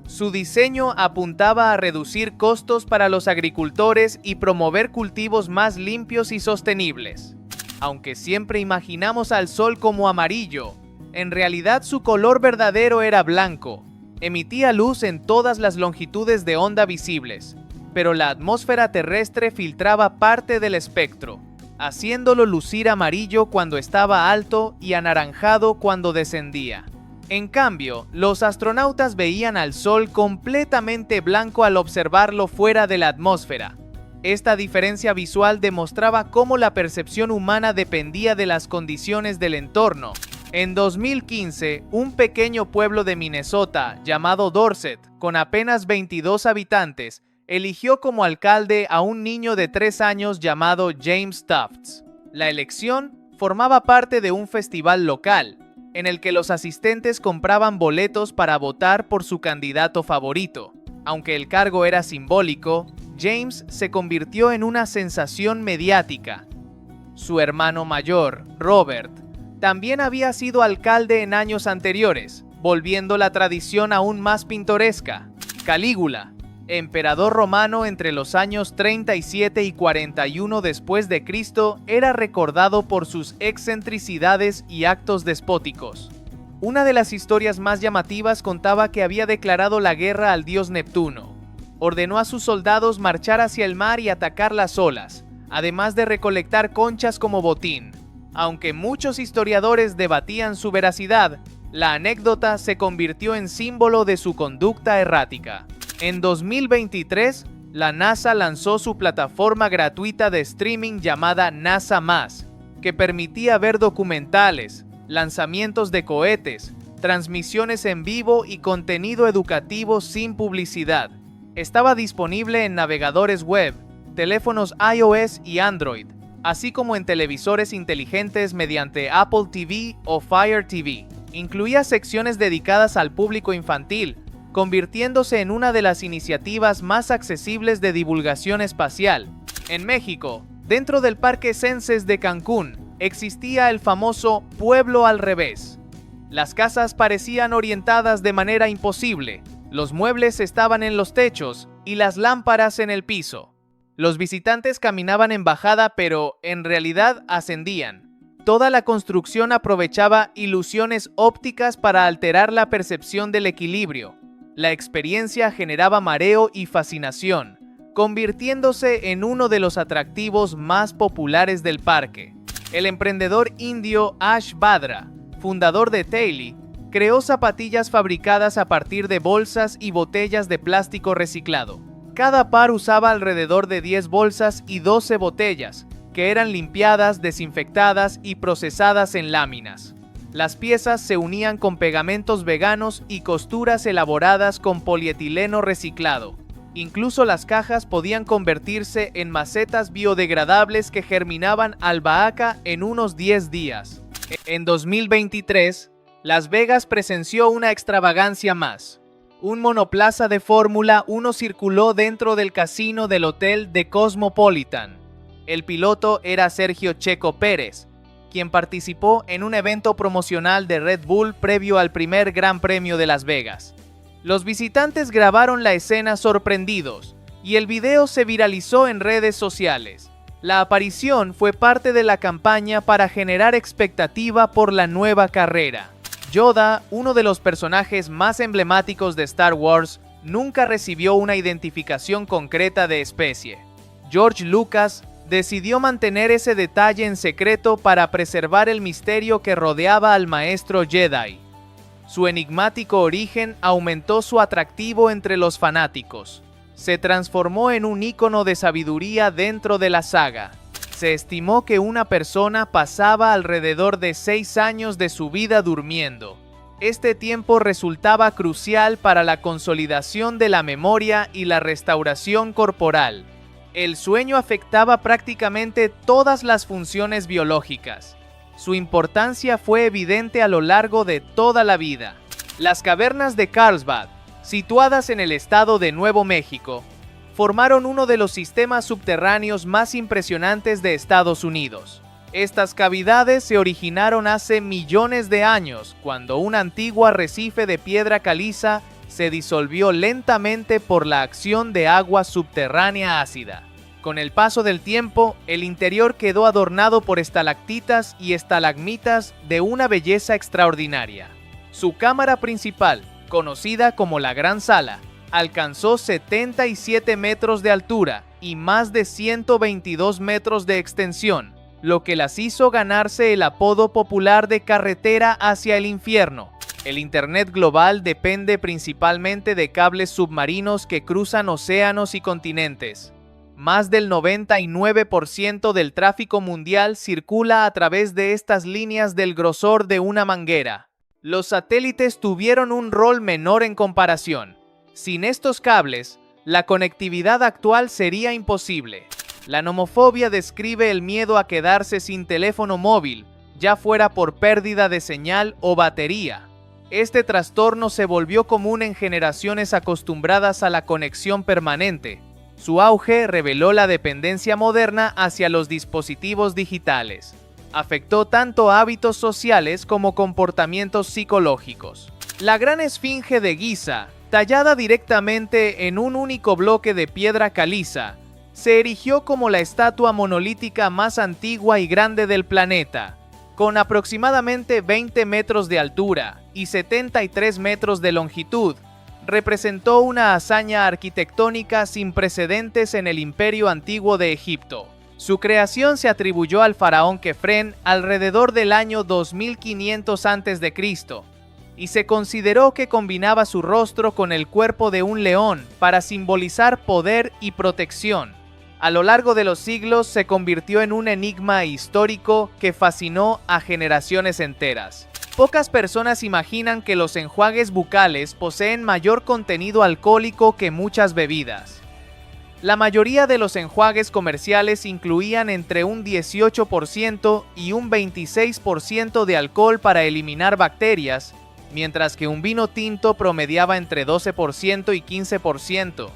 Su diseño apuntaba a reducir costos para los agricultores y promover cultivos más limpios y sostenibles. Aunque siempre imaginamos al sol como amarillo, en realidad su color verdadero era blanco. Emitía luz en todas las longitudes de onda visibles, pero la atmósfera terrestre filtraba parte del espectro, haciéndolo lucir amarillo cuando estaba alto y anaranjado cuando descendía. En cambio, los astronautas veían al Sol completamente blanco al observarlo fuera de la atmósfera. Esta diferencia visual demostraba cómo la percepción humana dependía de las condiciones del entorno. En 2015, un pequeño pueblo de Minnesota llamado Dorset, con apenas 22 habitantes, eligió como alcalde a un niño de 3 años llamado James Tufts. La elección formaba parte de un festival local, en el que los asistentes compraban boletos para votar por su candidato favorito. Aunque el cargo era simbólico, James se convirtió en una sensación mediática. Su hermano mayor, Robert, también había sido alcalde en años anteriores, volviendo la tradición aún más pintoresca. Calígula, emperador romano entre los años 37 y 41 después de Cristo, era recordado por sus excentricidades y actos despóticos. Una de las historias más llamativas contaba que había declarado la guerra al dios Neptuno. Ordenó a sus soldados marchar hacia el mar y atacar las olas, además de recolectar conchas como botín. Aunque muchos historiadores debatían su veracidad, la anécdota se convirtió en símbolo de su conducta errática. En 2023, la NASA lanzó su plataforma gratuita de streaming llamada NASA+, que permitía ver documentales, lanzamientos de cohetes, transmisiones en vivo y contenido educativo sin publicidad. Estaba disponible en navegadores web, teléfonos iOS y Android, así como en televisores inteligentes mediante Apple TV o Fire TV. Incluía secciones dedicadas al público infantil, convirtiéndose en una de las iniciativas más accesibles de divulgación espacial. En México, dentro del Parque Censes de Cancún, existía el famoso pueblo al revés. Las casas parecían orientadas de manera imposible, los muebles estaban en los techos y las lámparas en el piso. Los visitantes caminaban en bajada, pero en realidad ascendían. Toda la construcción aprovechaba ilusiones ópticas para alterar la percepción del equilibrio. La experiencia generaba mareo y fascinación, convirtiéndose en uno de los atractivos más populares del parque. El emprendedor indio Ash Badra, fundador de Taily, creó zapatillas fabricadas a partir de bolsas y botellas de plástico reciclado. Cada par usaba alrededor de 10 bolsas y 12 botellas, que eran limpiadas, desinfectadas y procesadas en láminas. Las piezas se unían con pegamentos veganos y costuras elaboradas con polietileno reciclado. Incluso las cajas podían convertirse en macetas biodegradables que germinaban albahaca en unos 10 días. En 2023, Las Vegas presenció una extravagancia más. Un monoplaza de Fórmula 1 circuló dentro del casino del hotel The Cosmopolitan. El piloto era Sergio Checo Pérez, quien participó en un evento promocional de Red Bull previo al primer Gran Premio de Las Vegas. Los visitantes grabaron la escena sorprendidos, y el video se viralizó en redes sociales. La aparición fue parte de la campaña para generar expectativa por la nueva carrera. Yoda, uno de los personajes más emblemáticos de Star Wars, nunca recibió una identificación concreta de especie. George Lucas decidió mantener ese detalle en secreto para preservar el misterio que rodeaba al maestro Jedi. Su enigmático origen aumentó su atractivo entre los fanáticos. Se transformó en un ícono de sabiduría dentro de la saga. Se estimó que una persona pasaba alrededor de 6 años de su vida durmiendo. Este tiempo resultaba crucial para la consolidación de la memoria y la restauración corporal. El sueño afectaba prácticamente todas las funciones biológicas. Su importancia fue evidente a lo largo de toda la vida. Las cavernas de Carlsbad, situadas en el estado de Nuevo México, formaron uno de los sistemas subterráneos más impresionantes de Estados Unidos. Estas cavidades se originaron hace millones de años, cuando un antiguo arrecife de piedra caliza se disolvió lentamente por la acción de agua subterránea ácida. Con el paso del tiempo, el interior quedó adornado por estalactitas y estalagmitas de una belleza extraordinaria. Su cámara principal, conocida como la Gran Sala, alcanzó 77 metros de altura y más de 122 metros de extensión, lo que las hizo ganarse el apodo popular de carretera hacia el infierno. El Internet global depende principalmente de cables submarinos que cruzan océanos y continentes. Más del 99% del tráfico mundial circula a través de estas líneas del grosor de una manguera. Los satélites tuvieron un rol menor en comparación. Sin estos cables, la conectividad actual sería imposible. La nomofobia describe el miedo a quedarse sin teléfono móvil, ya fuera por pérdida de señal o batería. Este trastorno se volvió común en generaciones acostumbradas a la conexión permanente. Su auge reveló la dependencia moderna hacia los dispositivos digitales. Afectó tanto hábitos sociales como comportamientos psicológicos. La Gran Esfinge de Giza, tallada directamente en un único bloque de piedra caliza, se erigió como la estatua monolítica más antigua y grande del planeta, con aproximadamente 20 metros de altura y 73 metros de longitud. Representó una hazaña arquitectónica sin precedentes en el Imperio Antiguo de Egipto. Su creación se atribuyó al faraón Kefren alrededor del año 2500 a.C., y se consideró que combinaba su rostro con el cuerpo de un león para simbolizar poder y protección. A lo largo de los siglos se convirtió en un enigma histórico que fascinó a generaciones enteras. Pocas personas imaginan que los enjuagues bucales poseen mayor contenido alcohólico que muchas bebidas. La mayoría de los enjuagues comerciales incluían entre un 18% y un 26% de alcohol para eliminar bacterias, mientras que un vino tinto promediaba entre 12% y 15%,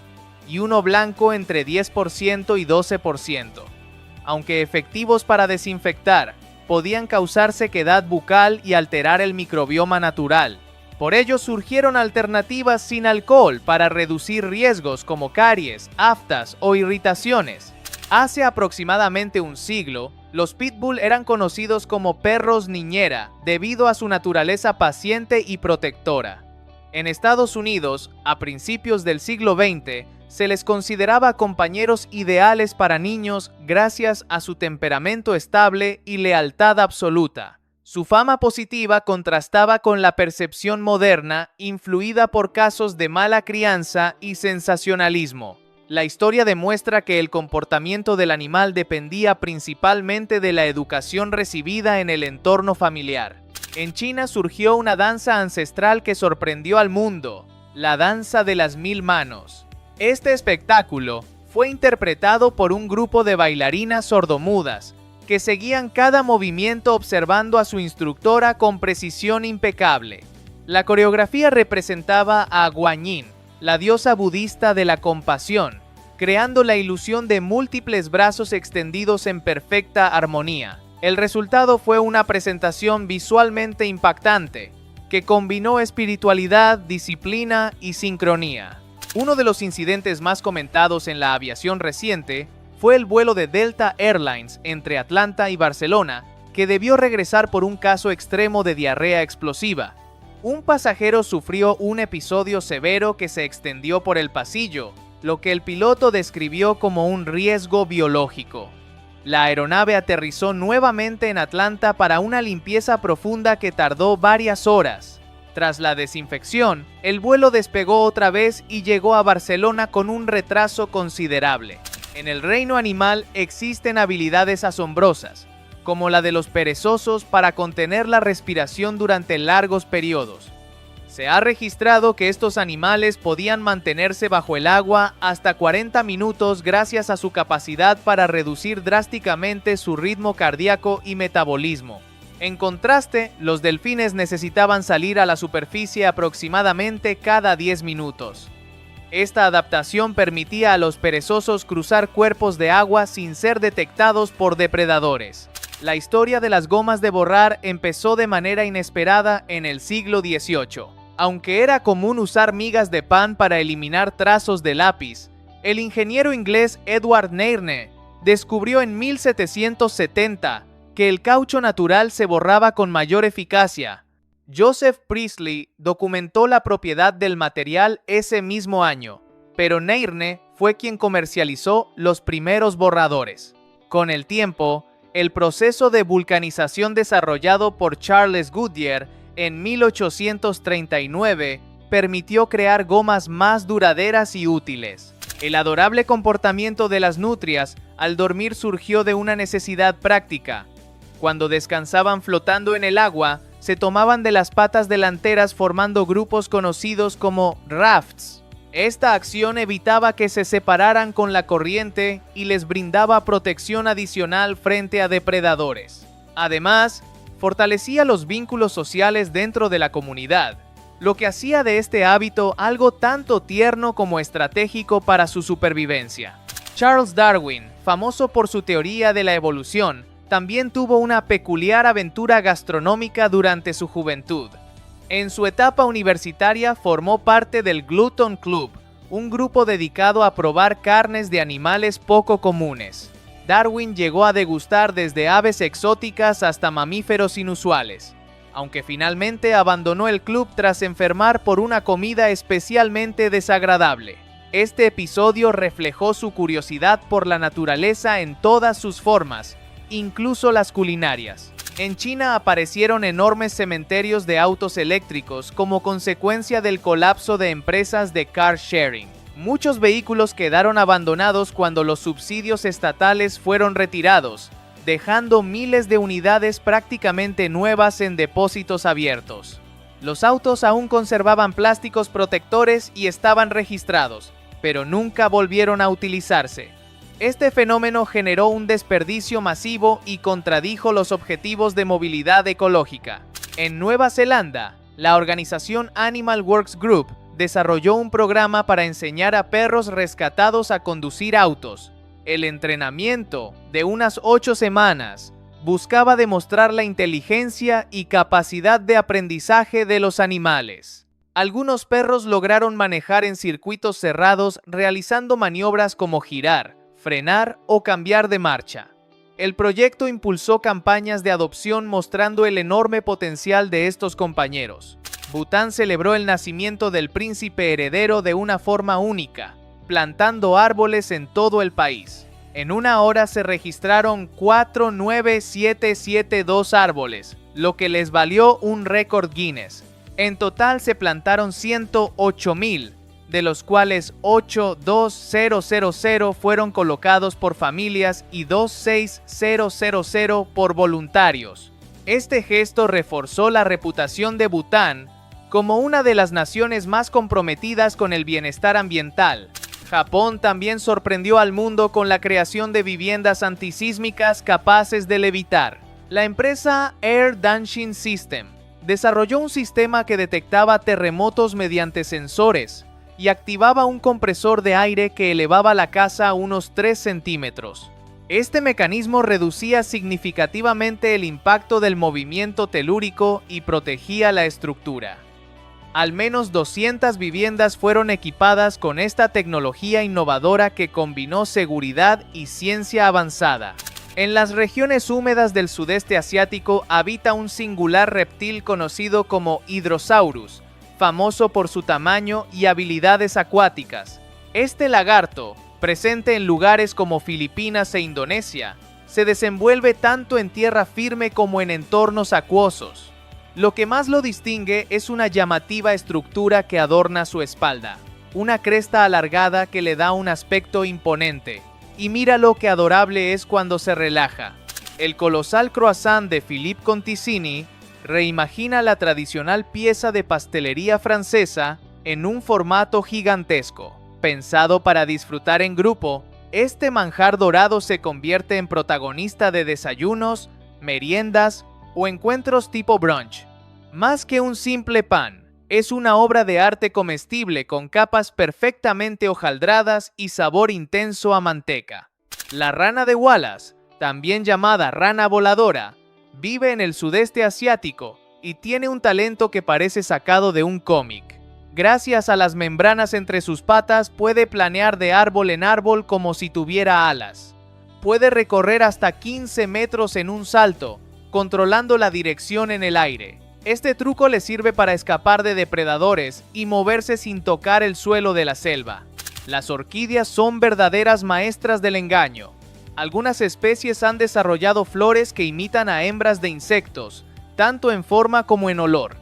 y uno blanco entre 10% y 12%. Aunque efectivos para desinfectar, podían causar sequedad bucal y alterar el microbioma natural. Por ello surgieron alternativas sin alcohol para reducir riesgos como caries, aftas o irritaciones. Hace aproximadamente un siglo, los pitbull eran conocidos como perros niñera debido a su naturaleza paciente y protectora. En Estados Unidos, a principios del siglo XX, se les consideraba compañeros ideales para niños gracias a su temperamento estable y lealtad absoluta. Su fama positiva contrastaba con la percepción moderna, influida por casos de mala crianza y sensacionalismo. La historia demuestra que el comportamiento del animal dependía principalmente de la educación recibida en el entorno familiar. En China surgió una danza ancestral que sorprendió al mundo, la danza de las 1000 manos. Este espectáculo fue interpretado por un grupo de bailarinas sordomudas, que seguían cada movimiento observando a su instructora con precisión impecable. La coreografía representaba a Guanyin, la diosa budista de la compasión, creando la ilusión de múltiples brazos extendidos en perfecta armonía. El resultado fue una presentación visualmente impactante, que combinó espiritualidad, disciplina y sincronía. Uno de los incidentes más comentados en la aviación reciente fue el vuelo de Delta Airlines entre Atlanta y Barcelona, que debió regresar por un caso extremo de diarrea explosiva. Un pasajero sufrió un episodio severo que se extendió por el pasillo, lo que el piloto describió como un riesgo biológico. La aeronave aterrizó nuevamente en Atlanta para una limpieza profunda que tardó varias horas. Tras la desinfección, el vuelo despegó otra vez y llegó a Barcelona con un retraso considerable. En el reino animal existen habilidades asombrosas, como la de los perezosos para contener la respiración durante largos periodos. Se ha registrado que estos animales podían mantenerse bajo el agua hasta 40 minutos gracias a su capacidad para reducir drásticamente su ritmo cardíaco y metabolismo. En contraste, los delfines necesitaban salir a la superficie aproximadamente cada 10 minutos. Esta adaptación permitía a los perezosos cruzar cuerpos de agua sin ser detectados por depredadores. La historia de las gomas de borrar empezó de manera inesperada en el siglo XVIII. Aunque era común usar migas de pan para eliminar trazos de lápiz, el ingeniero inglés Edward Nairne descubrió en 1770 que el caucho natural se borraba con mayor eficacia. Joseph Priestley documentó la propiedad del material ese mismo año, pero Nairne fue quien comercializó los primeros borradores. Con el tiempo, el proceso de vulcanización desarrollado por Charles Goodyear en 1839 permitió crear gomas más duraderas y útiles. El adorable comportamiento de las nutrias al dormir surgió de una necesidad práctica. Cuando descansaban flotando en el agua, se tomaban de las patas delanteras formando grupos conocidos como rafts. Esta acción evitaba que se separaran con la corriente y les brindaba protección adicional frente a depredadores. Además, fortalecía los vínculos sociales dentro de la comunidad, lo que hacía de este hábito algo tanto tierno como estratégico para su supervivencia. Charles Darwin, famoso por su teoría de la evolución, también tuvo una peculiar aventura gastronómica durante su juventud. En su etapa universitaria formó parte del Glutton Club, un grupo dedicado a probar carnes de animales poco comunes. Darwin llegó a degustar desde aves exóticas hasta mamíferos inusuales, aunque finalmente abandonó el club tras enfermar por una comida especialmente desagradable. Este episodio reflejó su curiosidad por la naturaleza en todas sus formas, incluso las culinarias. En China aparecieron enormes cementerios de autos eléctricos como consecuencia del colapso de empresas de car sharing. Muchos vehículos quedaron abandonados cuando los subsidios estatales fueron retirados, dejando miles de unidades prácticamente nuevas en depósitos abiertos. Los autos aún conservaban plásticos protectores y estaban registrados, pero nunca volvieron a utilizarse. Este fenómeno generó un desperdicio masivo y contradijo los objetivos de movilidad ecológica. En Nueva Zelanda, la organización Animal Works Group desarrolló un programa para enseñar a perros rescatados a conducir autos. El entrenamiento, de unas 8 semanas, buscaba demostrar la inteligencia y capacidad de aprendizaje de los animales. Algunos perros lograron manejar en circuitos cerrados realizando maniobras como girar, frenar o cambiar de marcha. El proyecto impulsó campañas de adopción mostrando el enorme potencial de estos compañeros. Bután celebró el nacimiento del príncipe heredero de una forma única, plantando árboles en todo el país. En una hora se registraron 49772 árboles, lo que les valió un récord Guinness. En total se plantaron 108.000, de los cuales 82000 fueron colocados por familias y 26000 por voluntarios. Este gesto reforzó la reputación de Bután como una de las naciones más comprometidas con el bienestar ambiental. Japón también sorprendió al mundo con la creación de viviendas antisísmicas capaces de levitar. La empresa Air Danshin System desarrolló un sistema que detectaba terremotos mediante sensores y activaba un compresor de aire que elevaba la casa a unos 3 centímetros. Este mecanismo reducía significativamente el impacto del movimiento telúrico y protegía la estructura. Al menos 200 viviendas fueron equipadas con esta tecnología innovadora que combinó seguridad y ciencia avanzada. En las regiones húmedas del sudeste asiático habita un singular reptil conocido como Hydrosaurus, famoso por su tamaño y habilidades acuáticas. Este lagarto, presente en lugares como Filipinas e Indonesia, se desenvuelve tanto en tierra firme como en entornos acuosos. Lo que más lo distingue es una llamativa estructura que adorna su espalda, una cresta alargada que le da un aspecto imponente. Y mira lo que adorable es cuando se relaja. El colosal croissant de Philippe Conticini reimagina la tradicional pieza de pastelería francesa en un formato gigantesco. Pensado para disfrutar en grupo, este manjar dorado se convierte en protagonista de desayunos, meriendas o encuentros tipo brunch. Más que un simple pan, es una obra de arte comestible con capas perfectamente hojaldradas y sabor intenso a manteca. La rana de Wallace, también llamada rana voladora, vive en el sudeste asiático y tiene un talento que parece sacado de un cómic. Gracias a las membranas entre sus patas puede planear de árbol en árbol como si tuviera alas. Puede recorrer hasta 15 metros en un salto, controlando la dirección en el aire. Este truco le sirve para escapar de depredadores y moverse sin tocar el suelo de la selva. Las orquídeas son verdaderas maestras del engaño. Algunas especies han desarrollado flores que imitan a hembras de insectos, tanto en forma como en olor.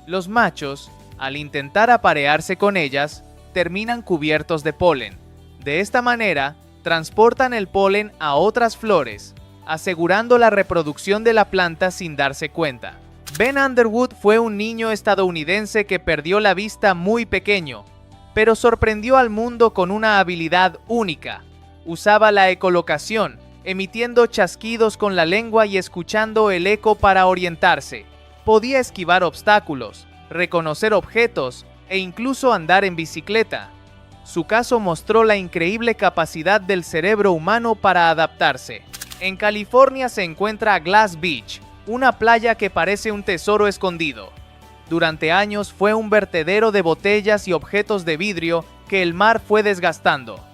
Los machos, al intentar aparearse con ellas, terminan cubiertos de polen. De esta manera, transportan el polen a otras flores, asegurando la reproducción de la planta sin darse cuenta. Ben Underwood fue un niño estadounidense que perdió la vista muy pequeño, pero sorprendió al mundo con una habilidad única. Usaba la ecolocación, emitiendo chasquidos con la lengua y escuchando el eco para orientarse. Podía esquivar obstáculos, reconocer objetos e incluso andar en bicicleta. Su caso mostró la increíble capacidad del cerebro humano para adaptarse. En California se encuentra Glass Beach, una playa que parece un tesoro escondido. Durante años fue un vertedero de botellas y objetos de vidrio que el mar fue desgastando.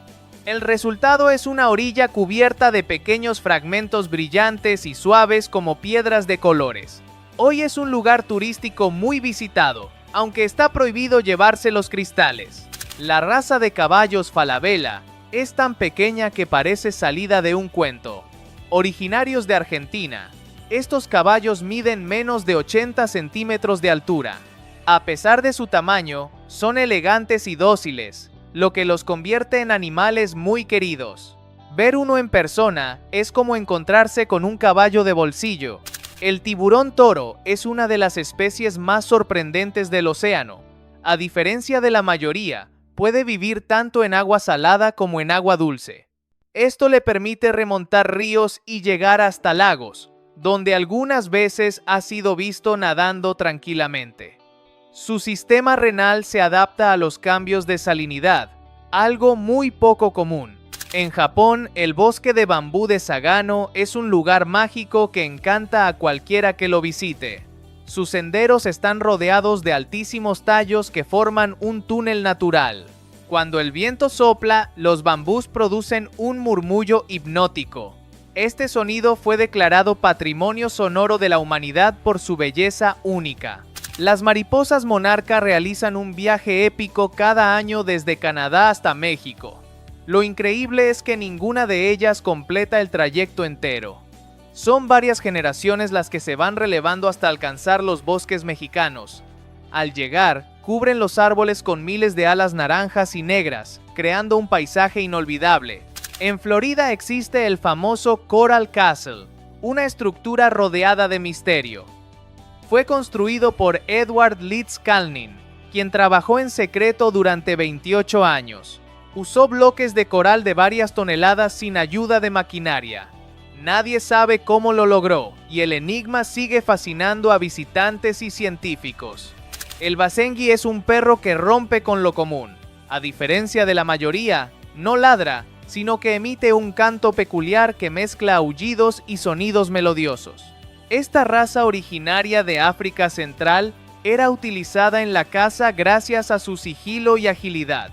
El resultado es una orilla cubierta de pequeños fragmentos brillantes y suaves como piedras de colores. Hoy es un lugar turístico muy visitado, aunque está prohibido llevarse los cristales. La raza de caballos Falabella es tan pequeña que parece salida de un cuento. Originarios de Argentina, estos caballos miden menos de 80 centímetros de altura. A pesar de su tamaño, son elegantes y dóciles, lo que los convierte en animales muy queridos. Ver uno en persona es como encontrarse con un caballo de bolsillo. El tiburón toro es una de las especies más sorprendentes del océano. A diferencia de la mayoría, puede vivir tanto en agua salada como en agua dulce. Esto le permite remontar ríos y llegar hasta lagos, donde algunas veces ha sido visto nadando tranquilamente. Su sistema renal se adapta a los cambios de salinidad, algo muy poco común. En Japón, el bosque de bambú de Sagano es un lugar mágico que encanta a cualquiera que lo visite. Sus senderos están rodeados de altísimos tallos que forman un túnel natural. Cuando el viento sopla, los bambús producen un murmullo hipnótico. Este sonido fue declarado Patrimonio Sonoro de la Humanidad por su belleza única. Las mariposas monarca realizan un viaje épico cada año desde Canadá hasta México. Lo increíble es que ninguna de ellas completa el trayecto entero. Son varias generaciones las que se van relevando hasta alcanzar los bosques mexicanos. Al llegar, cubren los árboles con miles de alas naranjas y negras, creando un paisaje inolvidable. En Florida existe el famoso Coral Castle, una estructura rodeada de misterio. Fue construido por Edward Leeds Kalnin, quien trabajó en secreto durante 28 años. Usó bloques de coral de varias toneladas sin ayuda de maquinaria. Nadie sabe cómo lo logró, y el enigma sigue fascinando a visitantes y científicos. El Basenji es un perro que rompe con lo común. A diferencia de la mayoría, no ladra, sino que emite un canto peculiar que mezcla aullidos y sonidos melodiosos. Esta raza originaria de África Central era utilizada en la caza gracias a su sigilo y agilidad.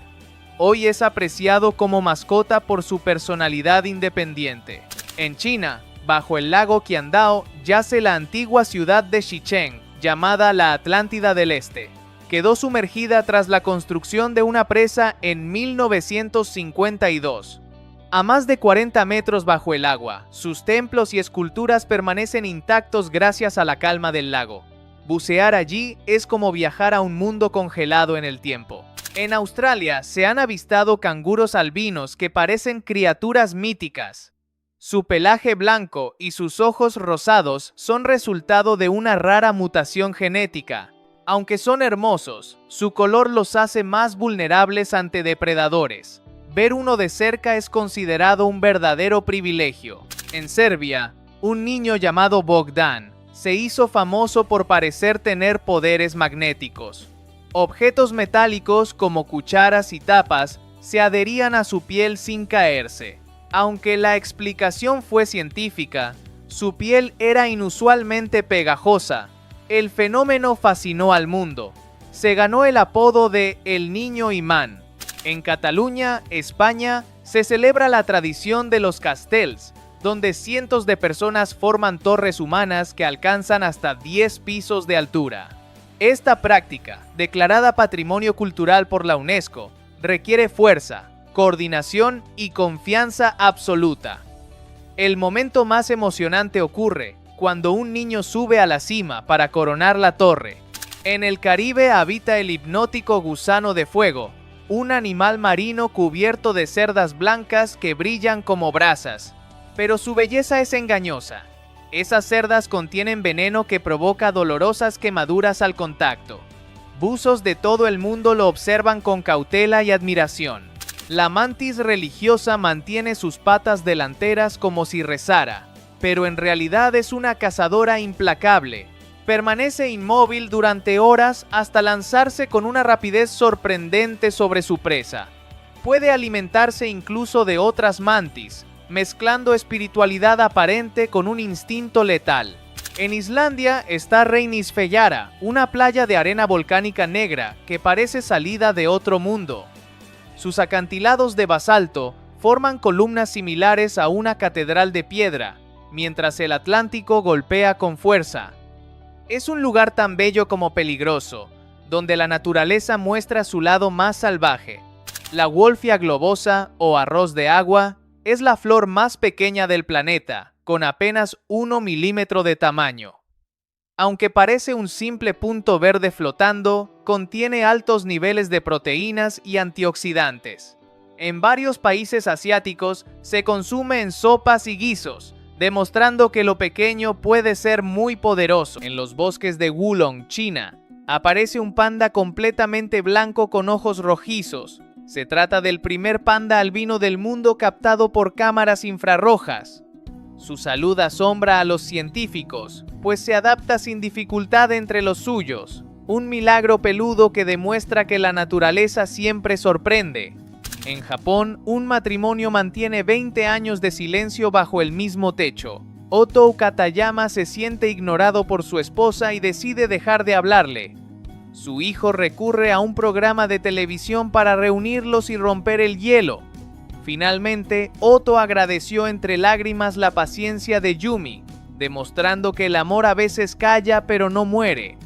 Hoy es apreciado como mascota por su personalidad independiente. En China, bajo el lago Qiandao, yace la antigua ciudad de Xicheng, llamada la Atlántida del Este. Quedó sumergida tras la construcción de una presa en 1952. A más de 40 metros bajo el agua, sus templos y esculturas permanecen intactos gracias a la calma del lago. Bucear allí es como viajar a un mundo congelado en el tiempo. En Australia se han avistado canguros albinos que parecen criaturas míticas. Su pelaje blanco y sus ojos rosados son resultado de una rara mutación genética. Aunque son hermosos, su color los hace más vulnerables ante depredadores. Ver uno de cerca es considerado un verdadero privilegio. En Serbia, un niño llamado Bogdan se hizo famoso por parecer tener poderes magnéticos. Objetos metálicos como cucharas y tapas se adherían a su piel sin caerse. Aunque la explicación fue científica, su piel era inusualmente pegajosa. El fenómeno fascinó al mundo. Se ganó el apodo de El Niño Imán. En Cataluña, España, se celebra la tradición de los castells, donde cientos de personas forman torres humanas que alcanzan hasta 10 pisos de altura. Esta práctica, declarada Patrimonio Cultural por la UNESCO, requiere fuerza, coordinación y confianza absoluta. El momento más emocionante ocurre cuando un niño sube a la cima para coronar la torre. En el Caribe habita el hipnótico gusano de fuego, un animal marino cubierto de cerdas blancas que brillan como brasas. Pero su belleza es engañosa. Esas cerdas contienen veneno que provoca dolorosas quemaduras al contacto. Buzos de todo el mundo lo observan con cautela y admiración. La mantis religiosa mantiene sus patas delanteras como si rezara, pero en realidad es una cazadora implacable. Permanece inmóvil durante horas hasta lanzarse con una rapidez sorprendente sobre su presa. Puede alimentarse incluso de otras mantis, mezclando espiritualidad aparente con un instinto letal. En Islandia está Reynisfjara, una playa de arena volcánica negra que parece salida de otro mundo. Sus acantilados de basalto forman columnas similares a una catedral de piedra, mientras el Atlántico golpea con fuerza. Es un lugar tan bello como peligroso, donde la naturaleza muestra su lado más salvaje. La Wolfia globosa, o arroz de agua, es la flor más pequeña del planeta, con apenas 1 milímetro de tamaño. Aunque parece un simple punto verde flotando, contiene altos niveles de proteínas y antioxidantes. En varios países asiáticos se consume en sopas y guisos, demostrando que lo pequeño puede ser muy poderoso. En los bosques de Wulong, China, aparece un panda completamente blanco con ojos rojizos. Se trata del primer panda albino del mundo captado por cámaras infrarrojas. Su salud asombra a los científicos, pues se adapta sin dificultad entre los suyos. Un milagro peludo que demuestra que la naturaleza siempre sorprende. En Japón, un matrimonio mantiene 20 años de silencio bajo el mismo techo. Oto Katayama se siente ignorado por su esposa y decide dejar de hablarle. Su hijo recurre a un programa de televisión para reunirlos y romper el hielo. Finalmente, Oto agradeció entre lágrimas la paciencia de Yumi, demostrando que el amor a veces calla pero no muere.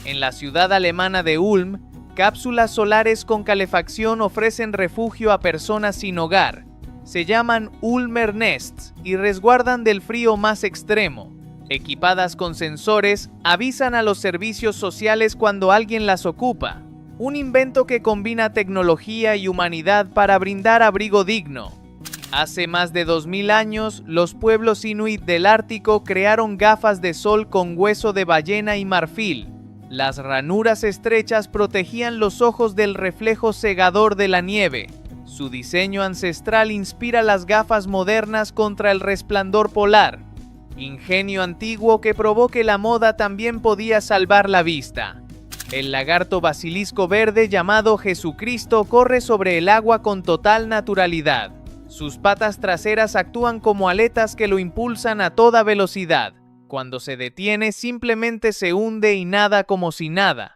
En la ciudad alemana de Ulm, cápsulas solares con calefacción ofrecen refugio a personas sin hogar. Se llaman Ulmer Nests y resguardan del frío más extremo. Equipadas con sensores, avisan a los servicios sociales cuando alguien las ocupa. Un invento que combina tecnología y humanidad para brindar abrigo digno. Hace más de 2000 años, los pueblos inuit del Ártico crearon gafas de sol con hueso de ballena y marfil. Las ranuras estrechas protegían los ojos del reflejo cegador de la nieve. Su diseño ancestral inspira las gafas modernas contra el resplandor polar. Ingenio antiguo que probó que la moda también podía salvar la vista. El lagarto basilisco verde llamado Jesucristo corre sobre el agua con total naturalidad. Sus patas traseras actúan como aletas que lo impulsan a toda velocidad. Cuando se detiene, simplemente se hunde y nada como si nada.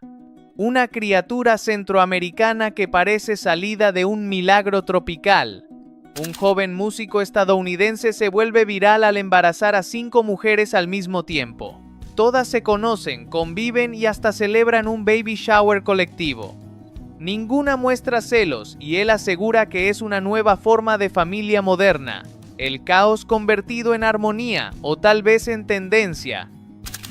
Una criatura centroamericana que parece salida de un milagro tropical. Un joven músico estadounidense se vuelve viral al embarazar a 5 mujeres al mismo tiempo. Todas se conocen, conviven y hasta celebran un baby shower colectivo. Ninguna muestra celos y él asegura que es una nueva forma de familia moderna. El caos convertido en armonía o tal vez en tendencia.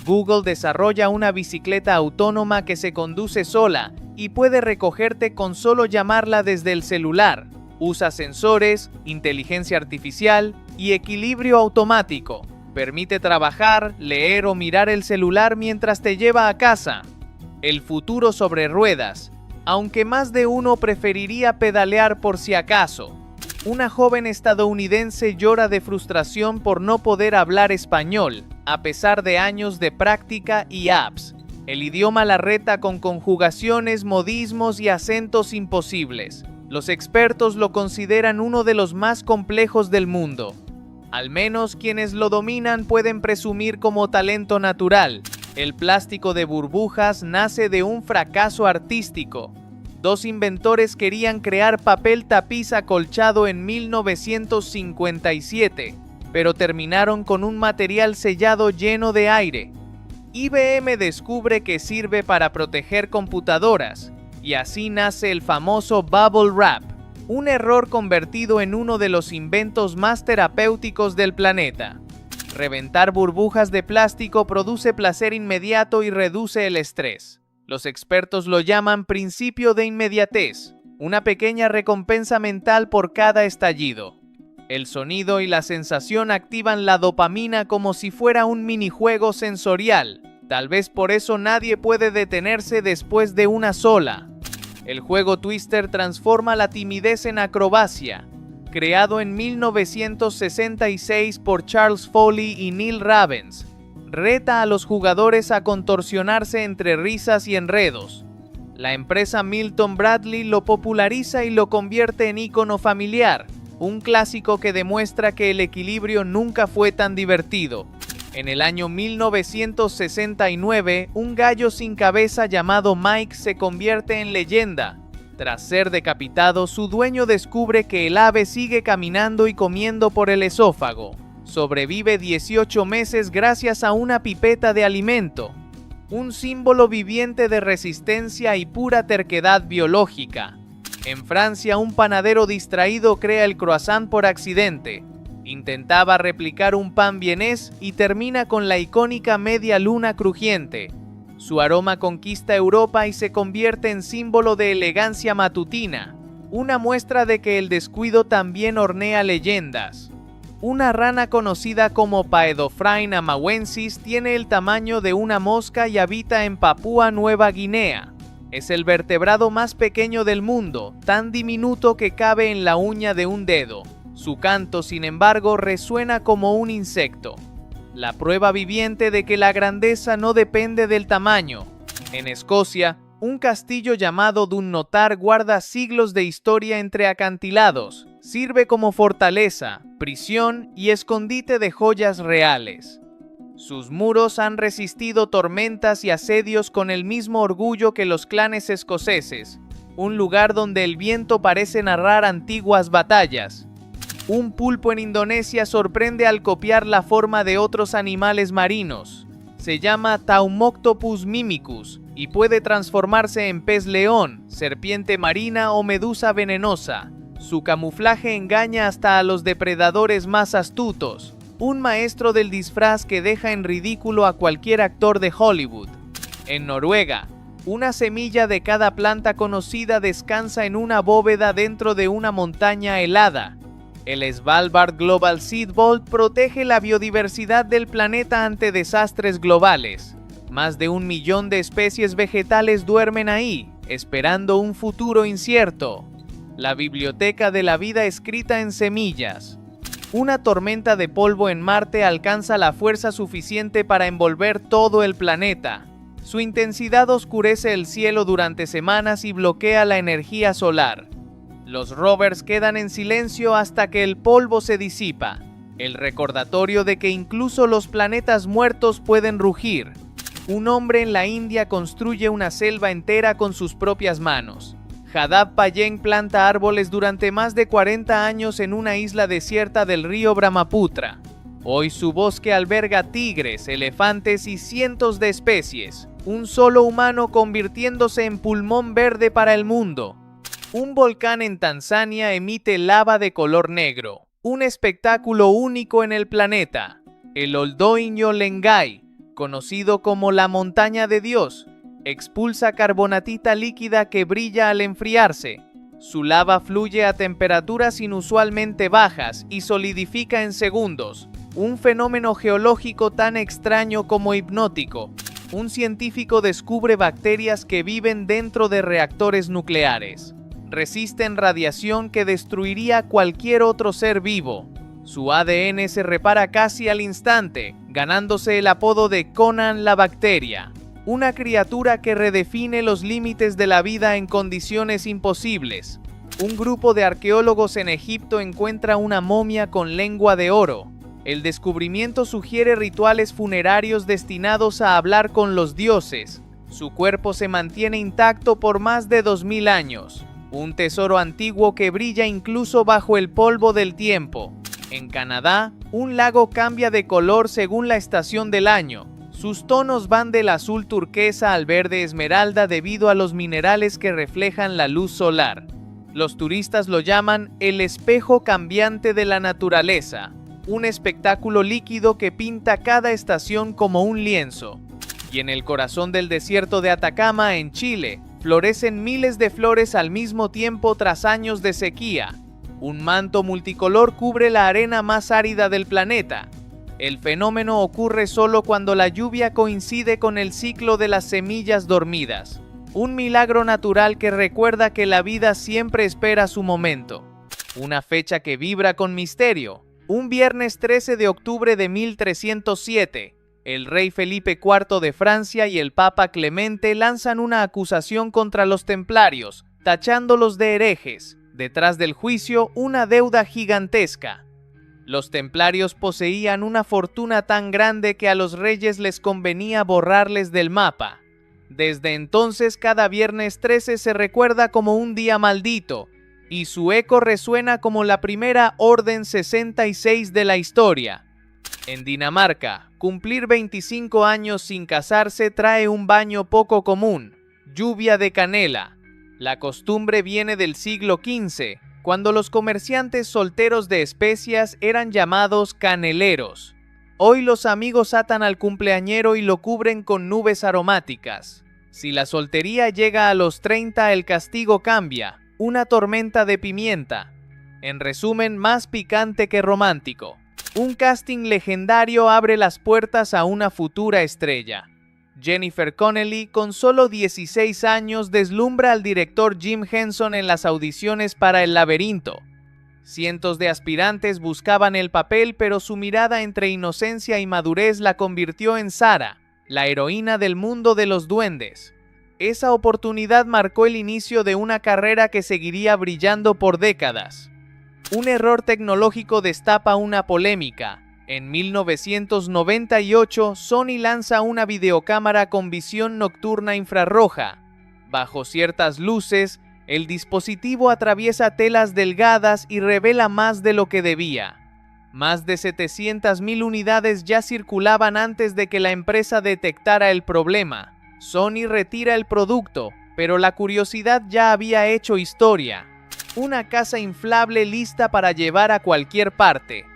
Google desarrolla una bicicleta autónoma que se conduce sola y puede recogerte con solo llamarla desde el celular. Usa sensores, inteligencia artificial y equilibrio automático. Permite trabajar, leer o mirar el celular mientras te lleva a casa. El futuro sobre ruedas, aunque más de uno preferiría pedalear por si acaso. Una joven estadounidense llora de frustración por no poder hablar español, a pesar de años de práctica y apps. El idioma la reta con conjugaciones, modismos y acentos imposibles. Los expertos lo consideran uno de los más complejos del mundo. Al menos quienes lo dominan pueden presumir como talento natural. El plástico de burbujas nace de un fracaso artístico. 2 inventores querían crear papel tapiz acolchado en 1957, pero terminaron con un material sellado lleno de aire. IBM descubre que sirve para proteger computadoras, y así nace el famoso Bubble Wrap, un error convertido en uno de los inventos más terapéuticos del planeta. Reventar burbujas de plástico produce placer inmediato y reduce el estrés. Los expertos lo llaman principio de inmediatez, una pequeña recompensa mental por cada estallido. El sonido y la sensación activan la dopamina como si fuera un minijuego sensorial. Tal vez por eso nadie puede detenerse después de una sola. El juego Twister transforma la timidez en acrobacia. Creado en 1966 por Charles Foley y Neil Ravens, reta a los jugadores a contorsionarse entre risas y enredos. La empresa Milton Bradley lo populariza y lo convierte en ícono familiar, un clásico que demuestra que el equilibrio nunca fue tan divertido. En el año 1969, un gallo sin cabeza llamado Mike se convierte en leyenda. Tras ser decapitado, su dueño descubre que el ave sigue caminando y comiendo por el esófago. Sobrevive 18 meses gracias a una pipeta de alimento, un símbolo viviente de resistencia y pura terquedad biológica. En Francia, un panadero distraído crea el croissant por accidente. Intentaba replicar un pan vienés y termina con la icónica media luna crujiente. Su aroma conquista Europa y se convierte en símbolo de elegancia matutina, una muestra de que el descuido también hornea leyendas. Una rana conocida como Paedophryne amawensis tiene el tamaño de una mosca y habita en Papúa Nueva Guinea. Es el vertebrado más pequeño del mundo, tan diminuto que cabe en la uña de un dedo. Su canto, sin embargo, resuena como un insecto. La prueba viviente de que la grandeza no depende del tamaño. En Escocia, Un castillo llamado Dunnotar guarda siglos de historia entre acantilados. Sirve como fortaleza, prisión y escondite de joyas reales. Sus muros han resistido tormentas y asedios con el mismo orgullo que los clanes escoceses. Un lugar donde el viento parece narrar antiguas batallas. Un pulpo en Indonesia sorprende al copiar la forma de otros animales marinos. Se llama Taumoctopus mimicus y puede transformarse en pez león, serpiente marina o medusa venenosa. Su camuflaje engaña hasta a los depredadores más astutos. Un maestro del disfraz que deja en ridículo a cualquier actor de Hollywood. En Noruega, una semilla de cada planta conocida descansa en una bóveda dentro de una montaña helada. El Svalbard Global Seed Vault protege la biodiversidad del planeta ante desastres globales. Más de 1 millón de especies vegetales duermen ahí, esperando un futuro incierto. La biblioteca de la vida escrita en semillas. Una tormenta de polvo en Marte alcanza la fuerza suficiente para envolver todo el planeta. Su intensidad oscurece el cielo durante semanas y bloquea la energía solar. Los rovers quedan en silencio hasta que el polvo se disipa. El recordatorio de que incluso los planetas muertos pueden rugir. Un hombre en la India construye una selva entera con sus propias manos. Jadab Payeng planta árboles durante más de 40 años en una isla desierta del río Brahmaputra. Hoy su bosque alberga tigres, elefantes y cientos de especies. Un solo humano convirtiéndose en pulmón verde para el mundo. Un volcán en Tanzania emite lava de color negro. Un espectáculo único en el planeta. El Oldoinyo Lengai, conocido como la montaña de Dios, expulsa carbonatita líquida que brilla al enfriarse. Su lava fluye a temperaturas inusualmente bajas y solidifica en segundos. Un fenómeno geológico tan extraño como hipnótico. Un científico descubre bacterias que viven dentro de reactores nucleares. Resisten radiación que destruiría cualquier otro ser vivo. Su ADN se repara casi al instante, ganándose el apodo de Conan la bacteria. Una criatura que redefine los límites de la vida en condiciones imposibles. Un grupo de arqueólogos en Egipto encuentra una momia con lengua de oro. El descubrimiento sugiere rituales funerarios destinados a hablar con los dioses. Su cuerpo se mantiene intacto por más de 2000 años. Un tesoro antiguo que brilla incluso bajo el polvo del tiempo. En Canadá, un lago cambia de color según la estación del año. Sus tonos van del azul turquesa al verde esmeralda debido a los minerales que reflejan la luz solar. Los turistas lo llaman el espejo cambiante de la naturaleza, un espectáculo líquido que pinta cada estación como un lienzo. Y en el corazón del desierto de Atacama, en Chile, florecen miles de flores al mismo tiempo tras años de sequía. Un manto multicolor cubre la arena más árida del planeta. El fenómeno ocurre solo cuando la lluvia coincide con el ciclo de las semillas dormidas. Un milagro natural que recuerda que la vida siempre espera su momento. Una fecha que vibra con misterio. Un viernes 13 de octubre de 1307, el rey Felipe IV de Francia y el Papa Clemente lanzan una acusación contra los templarios, tachándolos de herejes. Detrás del juicio, una deuda gigantesca. Los templarios poseían una fortuna tan grande que a los reyes les convenía borrarles del mapa. Desde entonces, cada viernes 13 se recuerda como un día maldito, y su eco resuena como la primera Orden 66 de la historia. En Dinamarca, cumplir 25 años sin casarse trae un baño poco común, lluvia de canela. La costumbre viene del siglo XV, cuando los comerciantes solteros de especias eran llamados caneleros. Hoy los amigos atan al cumpleañero y lo cubren con nubes aromáticas. Si la soltería llega a los 30, el castigo cambia, una tormenta de pimienta. En resumen, más picante que romántico. Un casting legendario abre las puertas a una futura estrella. Jennifer Connelly, con solo 16 años, deslumbra al director Jim Henson en las audiciones para El Laberinto. Cientos de aspirantes buscaban el papel, pero su mirada entre inocencia y madurez la convirtió en Sarah, la heroína del mundo de los duendes. Esa oportunidad marcó el inicio de una carrera que seguiría brillando por décadas. Un error tecnológico destapa una polémica. En 1998, Sony lanza una videocámara con visión nocturna infrarroja. Bajo ciertas luces, el dispositivo atraviesa telas delgadas y revela más de lo que debía. Más de 700.000 unidades ya circulaban antes de que la empresa detectara el problema. Sony retira el producto, pero la curiosidad ya había hecho historia. Una casa inflable lista para llevar a cualquier parte.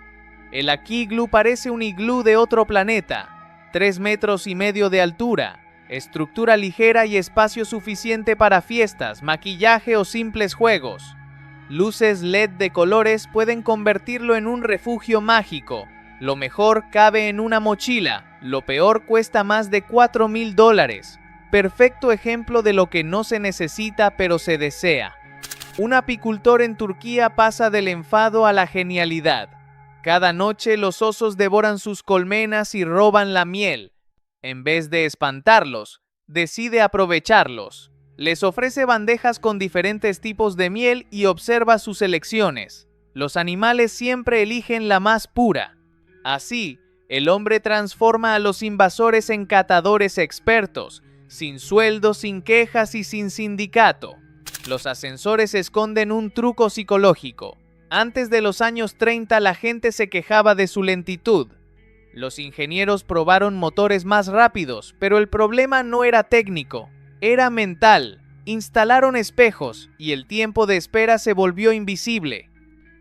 El Aquigloo parece un iglú de otro planeta, 3,5 metros de altura, estructura ligera y espacio suficiente para fiestas, maquillaje o simples juegos. Luces LED de colores pueden convertirlo en un refugio mágico. Lo mejor cabe en una mochila, lo peor cuesta más de $4,000. Perfecto ejemplo de lo que no se necesita pero se desea. Un apicultor en Turquía pasa del enfado a la genialidad. Cada noche los osos devoran sus colmenas y roban la miel. En vez de espantarlos, decide aprovecharlos. Les ofrece bandejas con diferentes tipos de miel y observa sus elecciones. Los animales siempre eligen la más pura. Así, el hombre transforma a los invasores en catadores expertos, sin sueldo, sin quejas y sin sindicato. Los ascensores esconden un truco psicológico. Antes de los años 30 la gente se quejaba de su lentitud. Los ingenieros probaron motores más rápidos, pero el problema no era técnico, era mental. Instalaron espejos y el tiempo de espera se volvió invisible.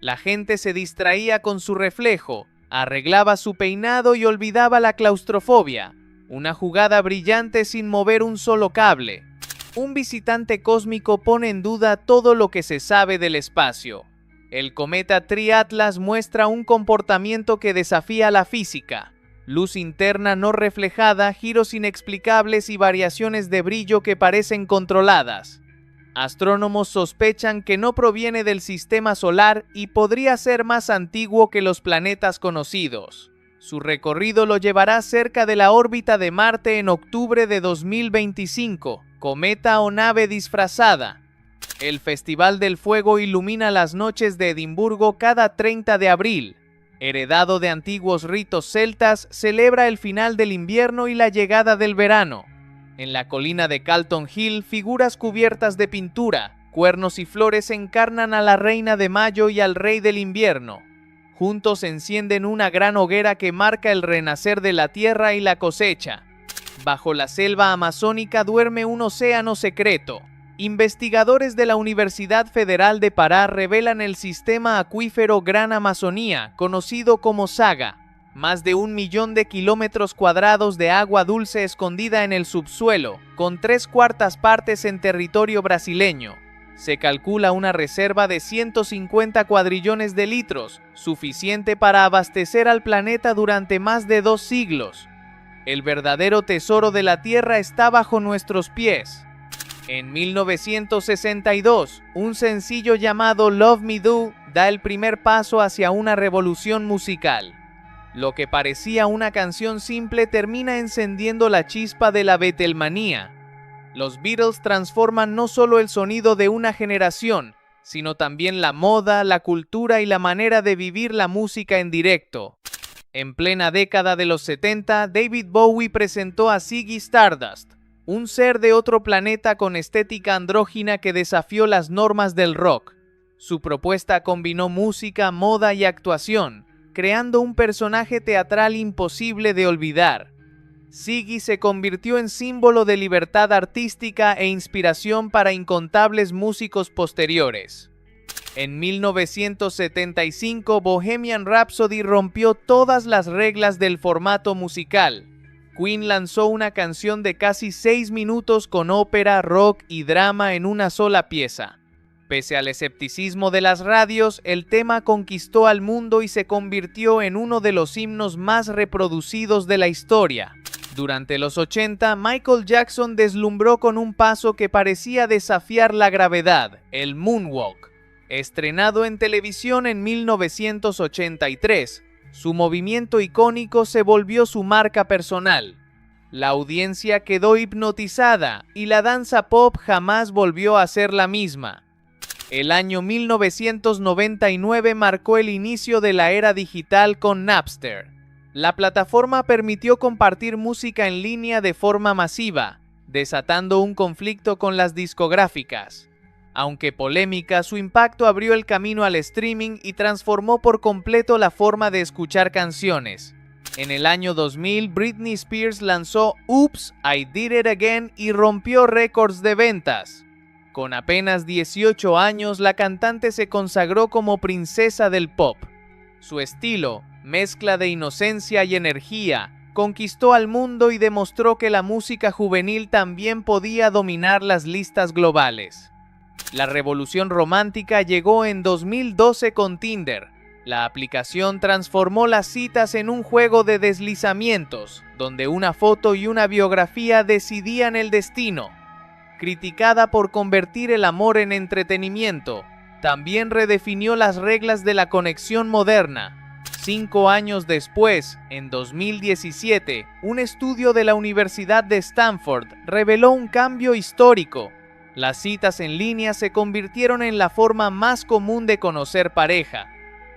La gente se distraía con su reflejo, arreglaba su peinado y olvidaba la claustrofobia. Una jugada brillante sin mover un solo cable. Un visitante cósmico pone en duda todo lo que se sabe del espacio. El cometa Tri-Atlas muestra un comportamiento que desafía la física. Luz interna no reflejada, giros inexplicables y variaciones de brillo que parecen controladas. Astrónomos sospechan que no proviene del sistema solar y podría ser más antiguo que los planetas conocidos. Su recorrido lo llevará cerca de la órbita de Marte en octubre de 2025, cometa o nave disfrazada. El Festival del Fuego ilumina las noches de Edimburgo cada 30 de abril. Heredado de antiguos ritos celtas, celebra el final del invierno y la llegada del verano. En la colina de Calton Hill, figuras cubiertas de pintura, cuernos y flores encarnan a la reina de mayo y al rey del invierno. Juntos encienden una gran hoguera que marca el renacer de la tierra y la cosecha. Bajo la selva amazónica duerme un océano secreto. Investigadores de la Universidad Federal de Pará revelan el sistema acuífero Gran Amazonía, conocido como Saga. Más de 1 millón de kilómetros cuadrados de agua dulce escondida en el subsuelo, con 3/4 partes en territorio brasileño. Se calcula una reserva de 150 cuadrillones de litros, suficiente para abastecer al planeta durante más de 2 siglos. El verdadero tesoro de la Tierra está bajo nuestros pies. En 1962, un sencillo llamado Love Me Do da el primer paso hacia una revolución musical. Lo que parecía una canción simple termina encendiendo la chispa de la Beatlemanía. Los Beatles transforman no solo el sonido de una generación, sino también la moda, la cultura y la manera de vivir la música en directo. En plena década de los 70, David Bowie presentó a Ziggy Stardust, un ser de otro planeta con estética andrógina que desafió las normas del rock. Su propuesta combinó música, moda y actuación, creando un personaje teatral imposible de olvidar. Ziggy se convirtió en símbolo de libertad artística e inspiración para incontables músicos posteriores. En 1975, Bohemian Rhapsody rompió todas las reglas del formato musical. Queen lanzó una canción de casi 6 minutos con ópera, rock y drama en una sola pieza. Pese al escepticismo de las radios, el tema conquistó al mundo y se convirtió en uno de los himnos más reproducidos de la historia. Durante los 80, Michael Jackson deslumbró con un paso que parecía desafiar la gravedad, el moonwalk. Estrenado en televisión en 1983, su movimiento icónico se volvió su marca personal. La audiencia quedó hipnotizada y la danza pop jamás volvió a ser la misma. El año 1999 marcó el inicio de la era digital con Napster. La plataforma permitió compartir música en línea de forma masiva, desatando un conflicto con las discográficas. Aunque polémica, su impacto abrió el camino al streaming y transformó por completo la forma de escuchar canciones. En el año 2000, Britney Spears lanzó Oops, I Did It Again y rompió récords de ventas. Con apenas 18 años, la cantante se consagró como princesa del pop. Su estilo, mezcla de inocencia y energía, conquistó al mundo y demostró que la música juvenil también podía dominar las listas globales. La revolución romántica llegó en 2012 con Tinder. La aplicación transformó las citas en un juego de deslizamientos, donde una foto y una biografía decidían el destino. Criticada por convertir el amor en entretenimiento, también redefinió las reglas de la conexión moderna. 5 años después, en 2017, un estudio de la Universidad de Stanford reveló un cambio histórico. Las citas en línea se convirtieron en la forma más común de conocer pareja.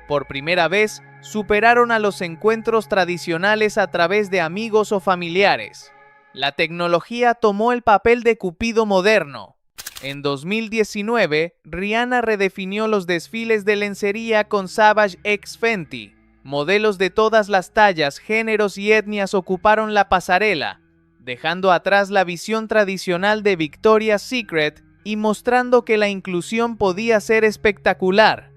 Por primera vez, superaron a los encuentros tradicionales a través de amigos o familiares. La tecnología tomó el papel de Cupido moderno. En 2019, Rihanna redefinió los desfiles de lencería con Savage x Fenty. Modelos de todas las tallas, géneros y etnias ocuparon la pasarela, dejando atrás la visión tradicional de Victoria's Secret y mostrando que la inclusión podía ser espectacular.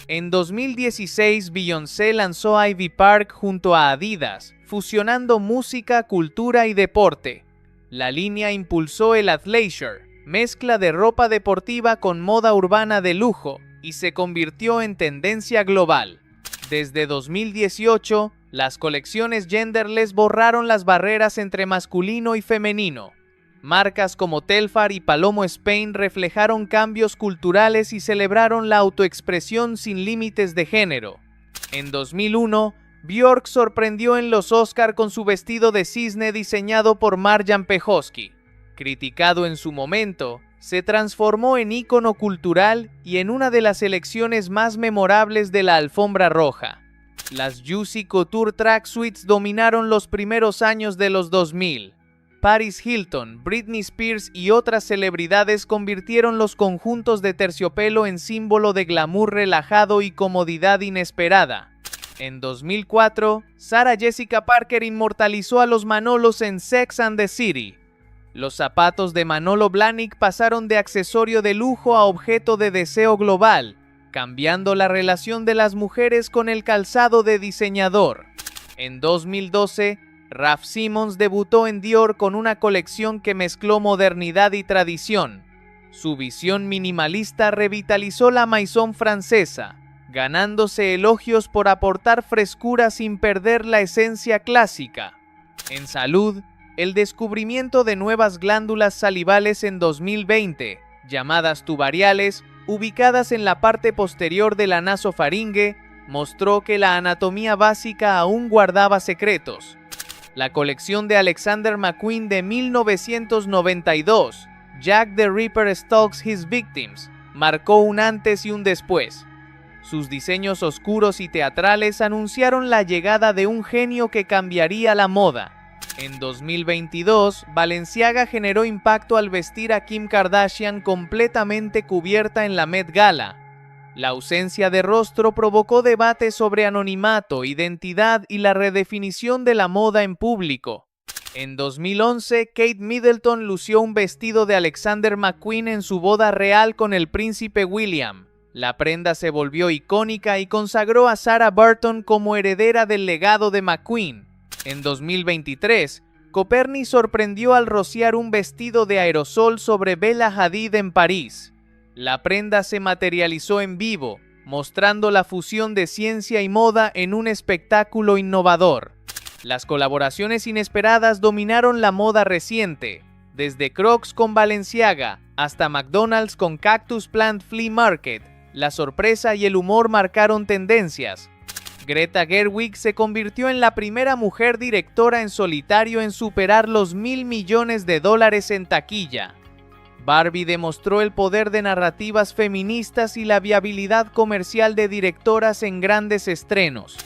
En 2016, Beyoncé lanzó Ivy Park junto a Adidas, fusionando música, cultura y deporte. La línea impulsó el athleisure, mezcla de ropa deportiva con moda urbana de lujo, y se convirtió en tendencia global. Desde 2018, las colecciones genderless borraron las barreras entre masculino y femenino. Marcas como Telfar y Palomo Spain reflejaron cambios culturales y celebraron la autoexpresión sin límites de género. En 2001, Björk sorprendió en los Oscar con su vestido de cisne diseñado por Marjan Pejoski. Criticado en su momento, se transformó en ícono cultural y en una de las elecciones más memorables de la alfombra roja. Las Juicy Couture tracksuits dominaron los primeros años de los 2000. Paris Hilton, Britney Spears y otras celebridades convirtieron los conjuntos de terciopelo en símbolo de glamour relajado y comodidad inesperada. En 2004, Sarah Jessica Parker inmortalizó a los Manolos en Sex and the City. Los zapatos de Manolo Blahnik pasaron de accesorio de lujo a objeto de deseo global, cambiando la relación de las mujeres con el calzado de diseñador. En 2012, Raf Simons debutó en Dior con una colección que mezcló modernidad y tradición. Su visión minimalista revitalizó la maison francesa, ganándose elogios por aportar frescura sin perder la esencia clásica. En salud, el descubrimiento de nuevas glándulas salivales en 2020, llamadas tubariales, ubicadas en la parte posterior de la nasofaringe, mostró que la anatomía básica aún guardaba secretos. La colección de Alexander McQueen de 1992, Jack the Ripper Stalks His Victims, marcó un antes y un después. Sus diseños oscuros y teatrales anunciaron la llegada de un genio que cambiaría la moda. En 2022, Balenciaga generó impacto al vestir a Kim Kardashian completamente cubierta en la Met Gala. La ausencia de rostro provocó debates sobre anonimato, identidad y la redefinición de la moda en público. En 2011, Kate Middleton lució un vestido de Alexander McQueen en su boda real con el príncipe William. La prenda se volvió icónica y consagró a Sarah Burton como heredera del legado de McQueen. En 2023, Coperni sorprendió al rociar un vestido de aerosol sobre Bella Hadid en París. La prenda se materializó en vivo, mostrando la fusión de ciencia y moda en un espectáculo innovador. Las colaboraciones inesperadas dominaron la moda reciente, desde Crocs con Balenciaga hasta McDonald's con Cactus Plant Flea Market. La sorpresa y el humor marcaron tendencias. Greta Gerwig se convirtió en la primera mujer directora en solitario en superar los $1.000 millones en taquilla. Barbie demostró el poder de narrativas feministas y la viabilidad comercial de directoras en grandes estrenos.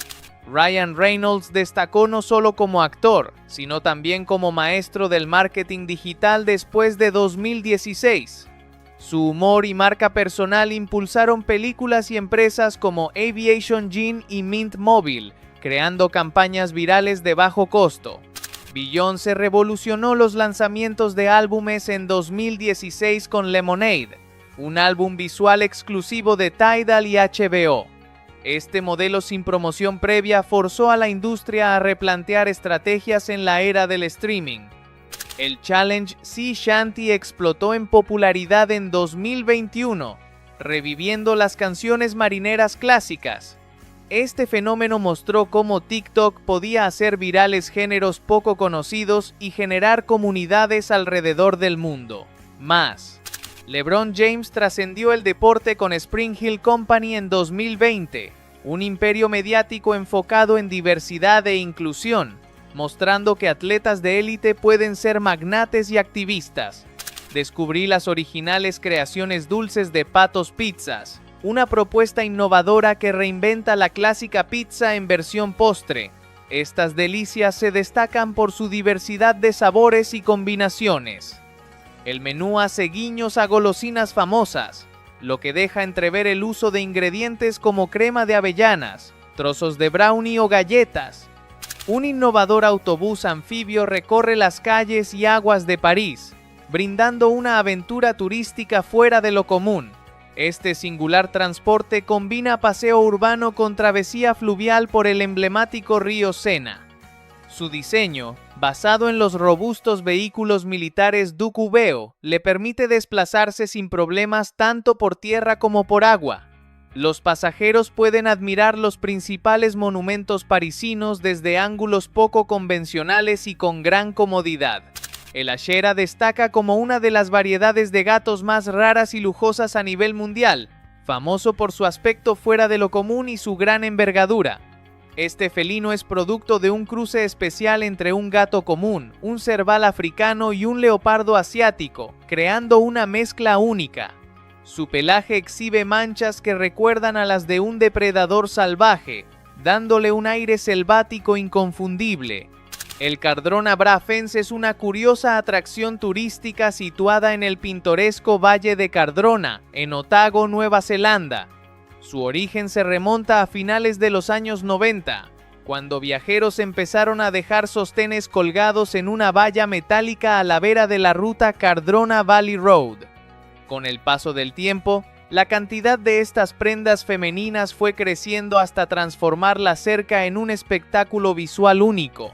Ryan Reynolds destacó no solo como actor, sino también como maestro del marketing digital después de 2016. Su humor y marca personal impulsaron películas y empresas como Aviation Gin y Mint Mobile, creando campañas virales de bajo costo. Beyoncé revolucionó los lanzamientos de álbumes en 2016 con Lemonade, un álbum visual exclusivo de Tidal y HBO. Este modelo sin promoción previa forzó a la industria a replantear estrategias en la era del streaming. El challenge Sea Shanty explotó en popularidad en 2021, reviviendo las canciones marineras clásicas. Este fenómeno mostró cómo TikTok podía hacer virales géneros poco conocidos y generar comunidades alrededor del mundo. Más. LeBron James trascendió el deporte con Spring Hill Company en 2020, un imperio mediático enfocado en diversidad e inclusión, mostrando que atletas de élite pueden ser magnates y activistas. Descubrí las originales creaciones dulces de Patos Pizzas, una propuesta innovadora que reinventa la clásica pizza en versión postre. Estas delicias se destacan por su diversidad de sabores y combinaciones. El menú hace guiños a golosinas famosas, lo que deja entrever el uso de ingredientes como crema de avellanas, trozos de brownie o galletas. Un innovador autobús anfibio recorre las calles y aguas de París, brindando una aventura turística fuera de lo común. Este singular transporte combina paseo urbano con travesía fluvial por el emblemático río Sena. Su diseño, basado en los robustos vehículos militares Duc-Veo, le permite desplazarse sin problemas tanto por tierra como por agua. Los pasajeros pueden admirar los principales monumentos parisinos desde ángulos poco convencionales y con gran comodidad. El Ashera destaca como una de las variedades de gatos más raras y lujosas a nivel mundial, famoso por su aspecto fuera de lo común y su gran envergadura. Este felino es producto de un cruce especial entre un gato común, un serval africano y un leopardo asiático, creando una mezcla única. Su pelaje exhibe manchas que recuerdan a las de un depredador salvaje, dándole un aire selvático inconfundible. El Cardrona Brafens es una curiosa atracción turística situada en el pintoresco Valle de Cardrona, en Otago, Nueva Zelanda. Su origen se remonta a finales de los años 90, cuando viajeros empezaron a dejar sostenes colgados en una valla metálica a la vera de la ruta Cardrona Valley Road. Con el paso del tiempo, la cantidad de estas prendas femeninas fue creciendo hasta transformar la cerca en un espectáculo visual único.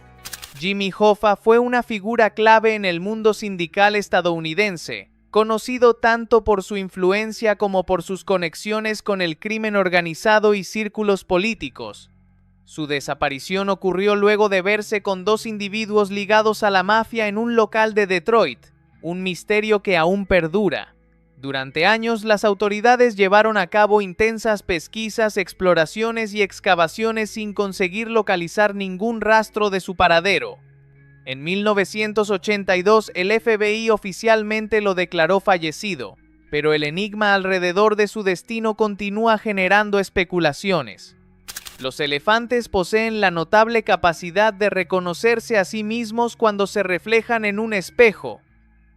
Jimmy Hoffa fue una figura clave en el mundo sindical estadounidense, conocido tanto por su influencia como por sus conexiones con el crimen organizado y círculos políticos. Su desaparición ocurrió luego de verse con dos individuos ligados a la mafia en un local de Detroit, un misterio que aún perdura. Durante años, las autoridades llevaron a cabo intensas pesquisas, exploraciones y excavaciones sin conseguir localizar ningún rastro de su paradero. En 1982, el FBI oficialmente lo declaró fallecido, pero el enigma alrededor de su destino continúa generando especulaciones. Los elefantes poseen la notable capacidad de reconocerse a sí mismos cuando se reflejan en un espejo.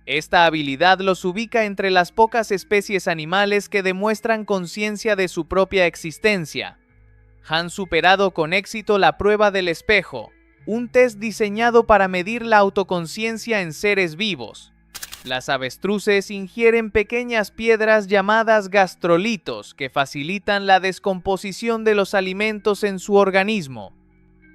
Esta habilidad los ubica entre las pocas especies animales que demuestran conciencia de su propia existencia. Han superado con éxito la prueba del espejo, un test diseñado para medir la autoconciencia en seres vivos. Las avestruces ingieren pequeñas piedras llamadas gastrolitos que facilitan la descomposición de los alimentos en su organismo.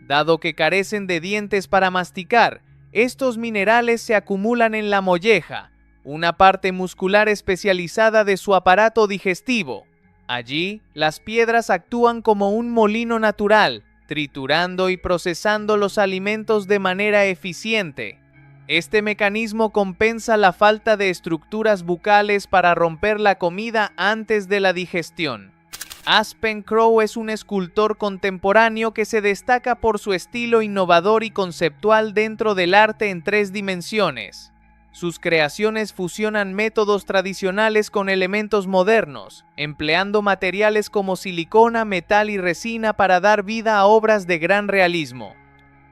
Dado que carecen de dientes para masticar, estos minerales se acumulan en la molleja, una parte muscular especializada de su aparato digestivo. Allí, las piedras actúan como un molino natural, triturando y procesando los alimentos de manera eficiente. Este mecanismo compensa la falta de estructuras bucales para romper la comida antes de la digestión. Aspen Crow es un escultor contemporáneo que se destaca por su estilo innovador y conceptual dentro del arte en 3 dimensiones. Sus creaciones fusionan métodos tradicionales con elementos modernos, empleando materiales como silicona, metal y resina para dar vida a obras de gran realismo.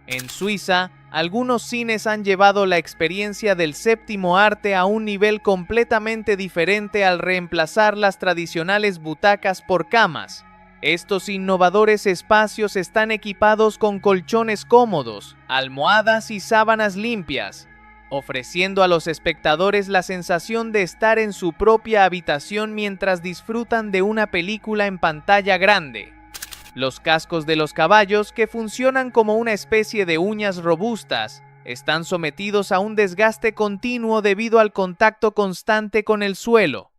En Suiza, algunos cines han llevado la experiencia del séptimo arte a un nivel completamente diferente al reemplazar las tradicionales butacas por camas. Estos innovadores espacios están equipados con colchones cómodos, almohadas y sábanas limpias, ofreciendo a los espectadores la sensación de estar en su propia habitación mientras disfrutan de una película en pantalla grande. Los cascos de los caballos, que funcionan como una especie de uñas robustas, están sometidos a un desgaste continuo debido al contacto constante con el suelo.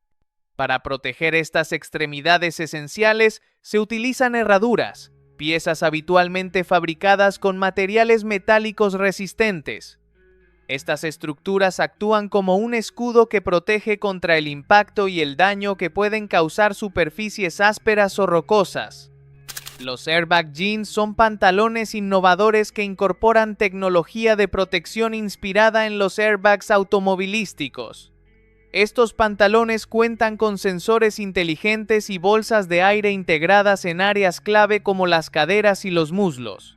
Para proteger estas extremidades esenciales, se utilizan herraduras, piezas habitualmente fabricadas con materiales metálicos resistentes. Estas estructuras actúan como un escudo que protege contra el impacto y el daño que pueden causar superficies ásperas o rocosas. Los Airbag Jeans son pantalones innovadores que incorporan tecnología de protección inspirada en los airbags automovilísticos. Estos pantalones cuentan con sensores inteligentes y bolsas de aire integradas en áreas clave como las caderas y los muslos.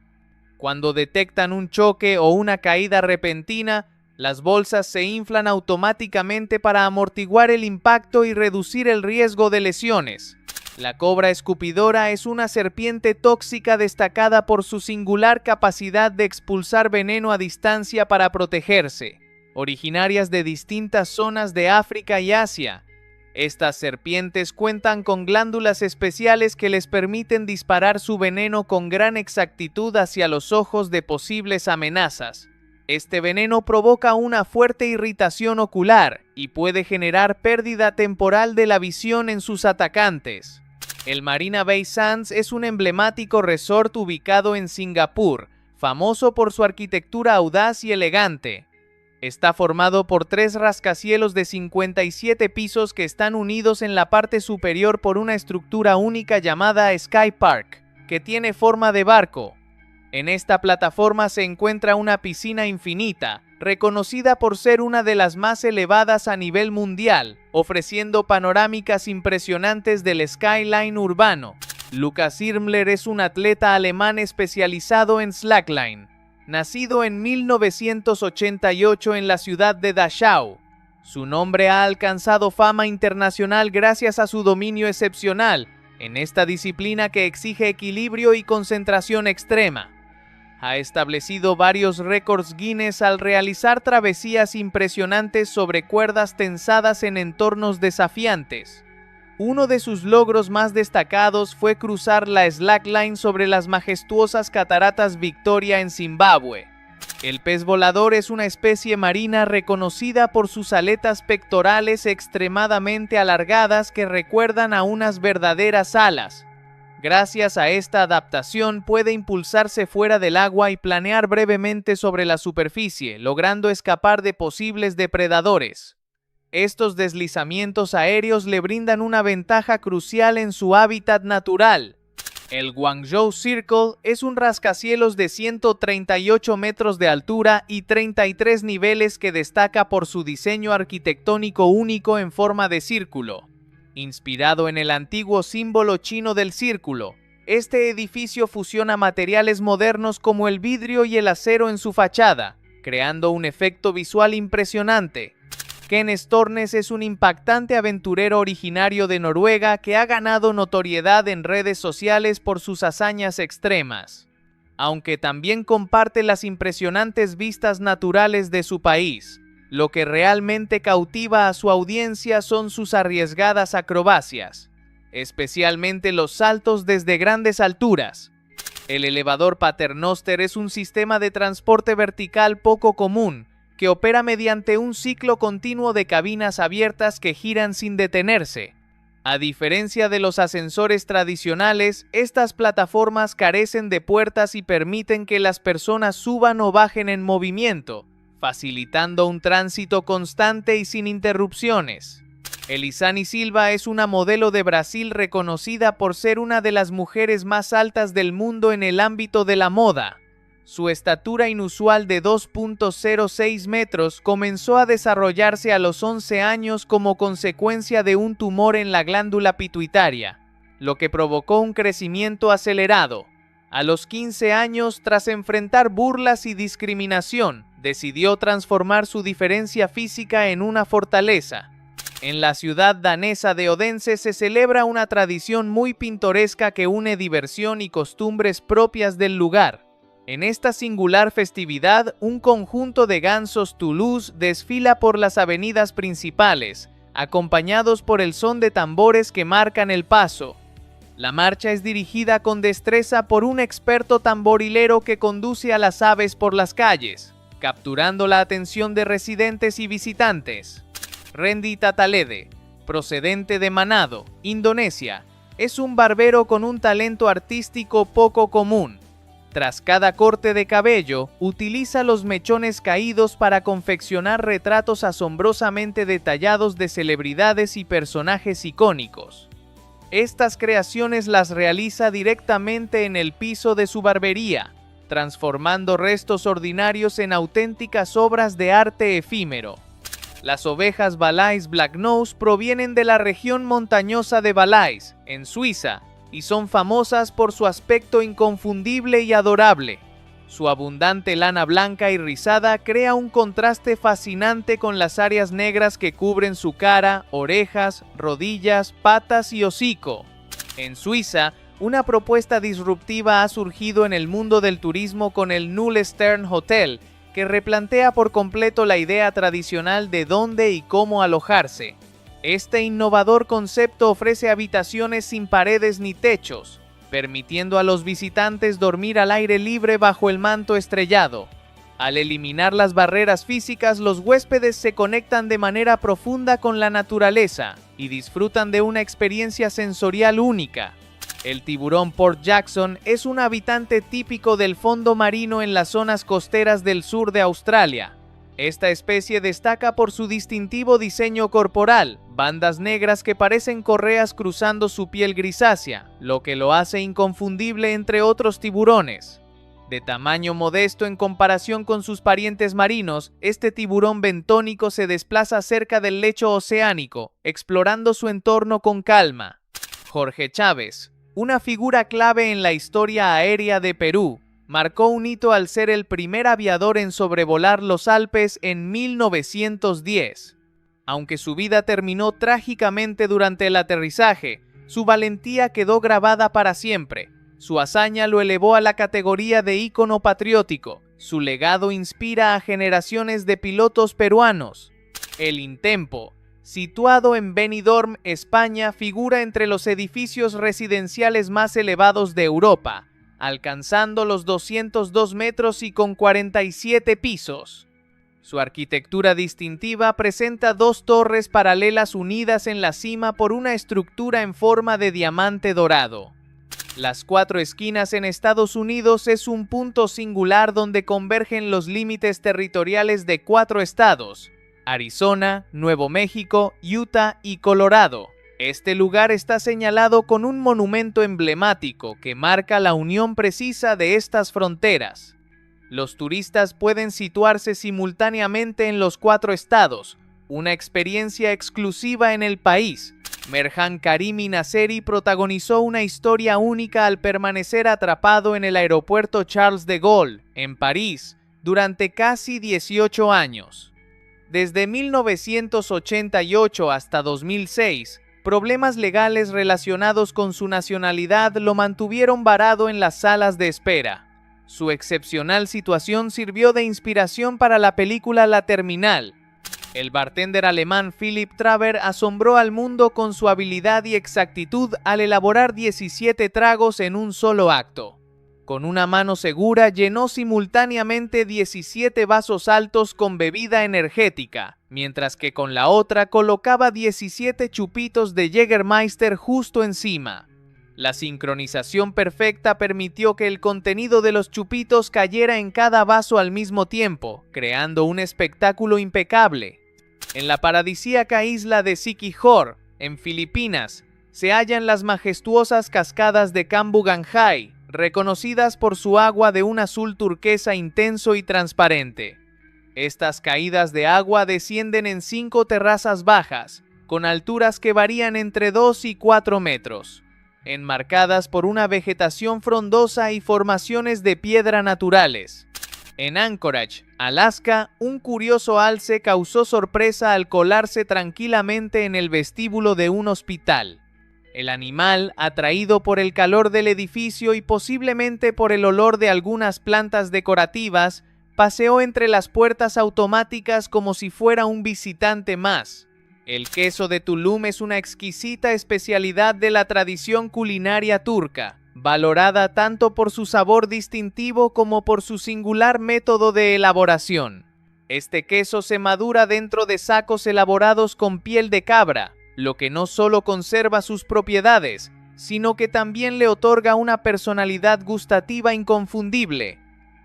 Cuando detectan un choque o una caída repentina, las bolsas se inflan automáticamente para amortiguar el impacto y reducir el riesgo de lesiones. La cobra escupidora es una serpiente tóxica destacada por su singular capacidad de expulsar veneno a distancia para protegerse, originarias de distintas zonas de África y Asia. Estas serpientes cuentan con glándulas especiales que les permiten disparar su veneno con gran exactitud hacia los ojos de posibles amenazas. Este veneno provoca una fuerte irritación ocular y puede generar pérdida temporal de la visión en sus atacantes. El Marina Bay Sands es un emblemático resort ubicado en Singapur, famoso por su arquitectura audaz y elegante. Está formado por 3 rascacielos de 57 pisos que están unidos en la parte superior por una estructura única llamada Sky Park, que tiene forma de barco. En esta plataforma se encuentra una piscina infinita, reconocida por ser una de las más elevadas a nivel mundial, ofreciendo panorámicas impresionantes del skyline urbano. Lukas Irmler es un atleta alemán especializado en slackline. Nacido en 1988 en la ciudad de Dachau, su nombre ha alcanzado fama internacional gracias a su dominio excepcional en esta disciplina que exige equilibrio y concentración extrema. Ha establecido varios récords Guinness al realizar travesías impresionantes sobre cuerdas tensadas en entornos desafiantes. Uno de sus logros más destacados fue cruzar la slackline sobre las majestuosas cataratas Victoria en Zimbabue. El pez volador es una especie marina reconocida por sus aletas pectorales extremadamente alargadas que recuerdan a unas verdaderas alas. Gracias a esta adaptación puede impulsarse fuera del agua y planear brevemente sobre la superficie, logrando escapar de posibles depredadores. Estos deslizamientos aéreos le brindan una ventaja crucial en su hábitat natural. El Guangzhou Circle es un rascacielos de 138 metros de altura y 33 niveles que destaca por su diseño arquitectónico único en forma de círculo. Inspirado en el antiguo símbolo chino del círculo, este edificio fusiona materiales modernos como el vidrio y el acero en su fachada, creando un efecto visual impresionante. Ken Stornes es un impactante aventurero originario de Noruega que ha ganado notoriedad en redes sociales por sus hazañas extremas, aunque también comparte las impresionantes vistas naturales de su país. Lo que realmente cautiva a su audiencia son sus arriesgadas acrobacias, especialmente los saltos desde grandes alturas. El elevador Paternoster es un sistema de transporte vertical poco común, que opera mediante un ciclo continuo de cabinas abiertas que giran sin detenerse. A diferencia de los ascensores tradicionales, estas plataformas carecen de puertas y permiten que las personas suban o bajen en movimiento, facilitando un tránsito constante y sin interrupciones. Elisane Silva es una modelo de Brasil reconocida por ser una de las mujeres más altas del mundo en el ámbito de la moda. Su estatura inusual de 2.06 metros comenzó a desarrollarse a los 11 años como consecuencia de un tumor en la glándula pituitaria, lo que provocó un crecimiento acelerado. A los 15 años, tras enfrentar burlas y discriminación, decidió transformar su diferencia física en una fortaleza. En la ciudad danesa de Odense se celebra una tradición muy pintoresca que une diversión y costumbres propias del lugar. En esta singular festividad, un conjunto de gansos Toulouse desfila por las avenidas principales, acompañados por el son de tambores que marcan el paso. La marcha es dirigida con destreza por un experto tamborilero que conduce a las aves por las calles, capturando la atención de residentes y visitantes. Randy Tatalede, procedente de Manado, Indonesia, es un barbero con un talento artístico poco común. Tras cada corte de cabello, utiliza los mechones caídos para confeccionar retratos asombrosamente detallados de celebridades y personajes icónicos. Estas creaciones las realiza directamente en el piso de su barbería, transformando restos ordinarios en auténticas obras de arte efímero. Las ovejas Valais Black Nose provienen de la región montañosa de Valais, en Suiza, y son famosas por su aspecto inconfundible y adorable. Su abundante lana blanca y rizada crea un contraste fascinante con las áreas negras que cubren su cara, orejas, rodillas, patas y hocico. En Suiza, una propuesta disruptiva ha surgido en el mundo del turismo con el Null Stern Hotel, que replantea por completo la idea tradicional de dónde y cómo alojarse. Este innovador concepto ofrece habitaciones sin paredes ni techos, permitiendo a los visitantes dormir al aire libre bajo el manto estrellado. Al eliminar las barreras físicas, los huéspedes se conectan de manera profunda con la naturaleza y disfrutan de una experiencia sensorial única. El tiburón Port Jackson es un habitante típico del fondo marino en las zonas costeras del sur de Australia. Esta especie destaca por su distintivo diseño corporal, bandas negras que parecen correas cruzando su piel grisácea, lo que lo hace inconfundible entre otros tiburones. De tamaño modesto en comparación con sus parientes marinos, este tiburón bentónico se desplaza cerca del lecho oceánico, explorando su entorno con calma. Jorge Chávez, una figura clave en la historia aérea de Perú, marcó un hito al ser el primer aviador en sobrevolar los Alpes en 1910. Aunque su vida terminó trágicamente durante el aterrizaje, su valentía quedó grabada para siempre. Su hazaña lo elevó a la categoría de ícono patriótico. Su legado inspira a generaciones de pilotos peruanos. El Intempo, situado en Benidorm, España, figura entre los edificios residenciales más elevados de Europa, alcanzando los 202 metros y con 47 pisos. Su arquitectura distintiva presenta dos torres paralelas unidas en la cima por una estructura en forma de diamante dorado. Las cuatro esquinas en Estados Unidos es un punto singular donde convergen los límites territoriales de 4 estados: Arizona, Nuevo México, Utah y Colorado. Este lugar está señalado con un monumento emblemático que marca la unión precisa de estas fronteras. Los turistas pueden situarse simultáneamente en los 4 estados, una experiencia exclusiva en el país. Merjan Karimi Nasseri protagonizó una historia única al permanecer atrapado en el aeropuerto Charles de Gaulle, en París, durante casi 18 años. Desde 1988 hasta 2006, problemas legales relacionados con su nacionalidad lo mantuvieron varado en las salas de espera. Su excepcional situación sirvió de inspiración para la película La Terminal. El bartender alemán Philipp Traber asombró al mundo con su habilidad y exactitud al elaborar 17 tragos en un solo acto. Con una mano segura llenó simultáneamente 17 vasos altos con bebida energética, mientras que con la otra colocaba 17 chupitos de Jägermeister justo encima. La sincronización perfecta permitió que el contenido de los chupitos cayera en cada vaso al mismo tiempo, creando un espectáculo impecable. En la paradisíaca isla de Siquijor, en Filipinas, se hallan las majestuosas cascadas de Cambuganjay, reconocidas por su agua de un azul turquesa intenso y transparente. Estas caídas de agua descienden en 5 terrazas bajas, con alturas que varían entre 2 y 4 metros, enmarcadas por una vegetación frondosa y formaciones de piedra naturales. En Anchorage, Alaska, un curioso alce causó sorpresa al colarse tranquilamente en el vestíbulo de un hospital. El animal, atraído por el calor del edificio y posiblemente por el olor de algunas plantas decorativas, paseó entre las puertas automáticas como si fuera un visitante más. El queso de Tulum es una exquisita especialidad de la tradición culinaria turca, valorada tanto por su sabor distintivo como por su singular método de elaboración. Este queso se madura dentro de sacos elaborados con piel de cabra, lo que no solo conserva sus propiedades, sino que también le otorga una personalidad gustativa inconfundible,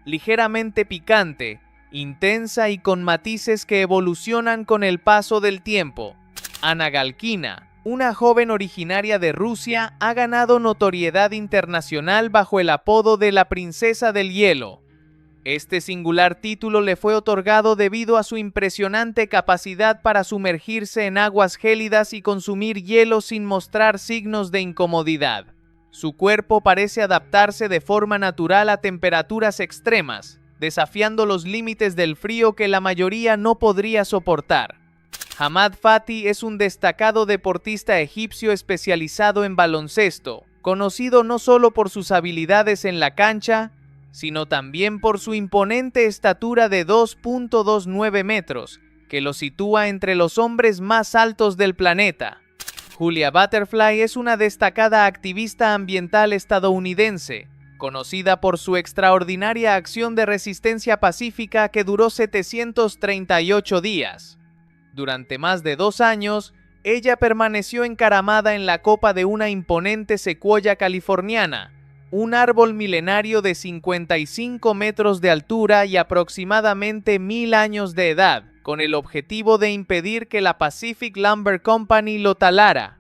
ligeramente picante, intensa y con matices que evolucionan con el paso del tiempo. Ana Galkina, una joven originaria de Rusia, ha ganado notoriedad internacional bajo el apodo de la Princesa del Hielo. Este singular título le fue otorgado debido a su impresionante capacidad para sumergirse en aguas gélidas y consumir hielo sin mostrar signos de incomodidad. Su cuerpo parece adaptarse de forma natural a temperaturas extremas, desafiando los límites del frío que la mayoría no podría soportar. Hamad Fati es un destacado deportista egipcio especializado en baloncesto, conocido no solo por sus habilidades en la cancha, sino también por su imponente estatura de 2.29 metros, que lo sitúa entre los hombres más altos del planeta. Julia Butterfly es una destacada activista ambiental estadounidense, conocida por su extraordinaria acción de resistencia pacífica que duró 738 días. Durante más de 2 años, ella permaneció encaramada en la copa de una imponente secuoya californiana, un árbol milenario de 55 metros de altura y aproximadamente 1000 años de edad, con el objetivo de impedir que la Pacific Lumber Company lo talara.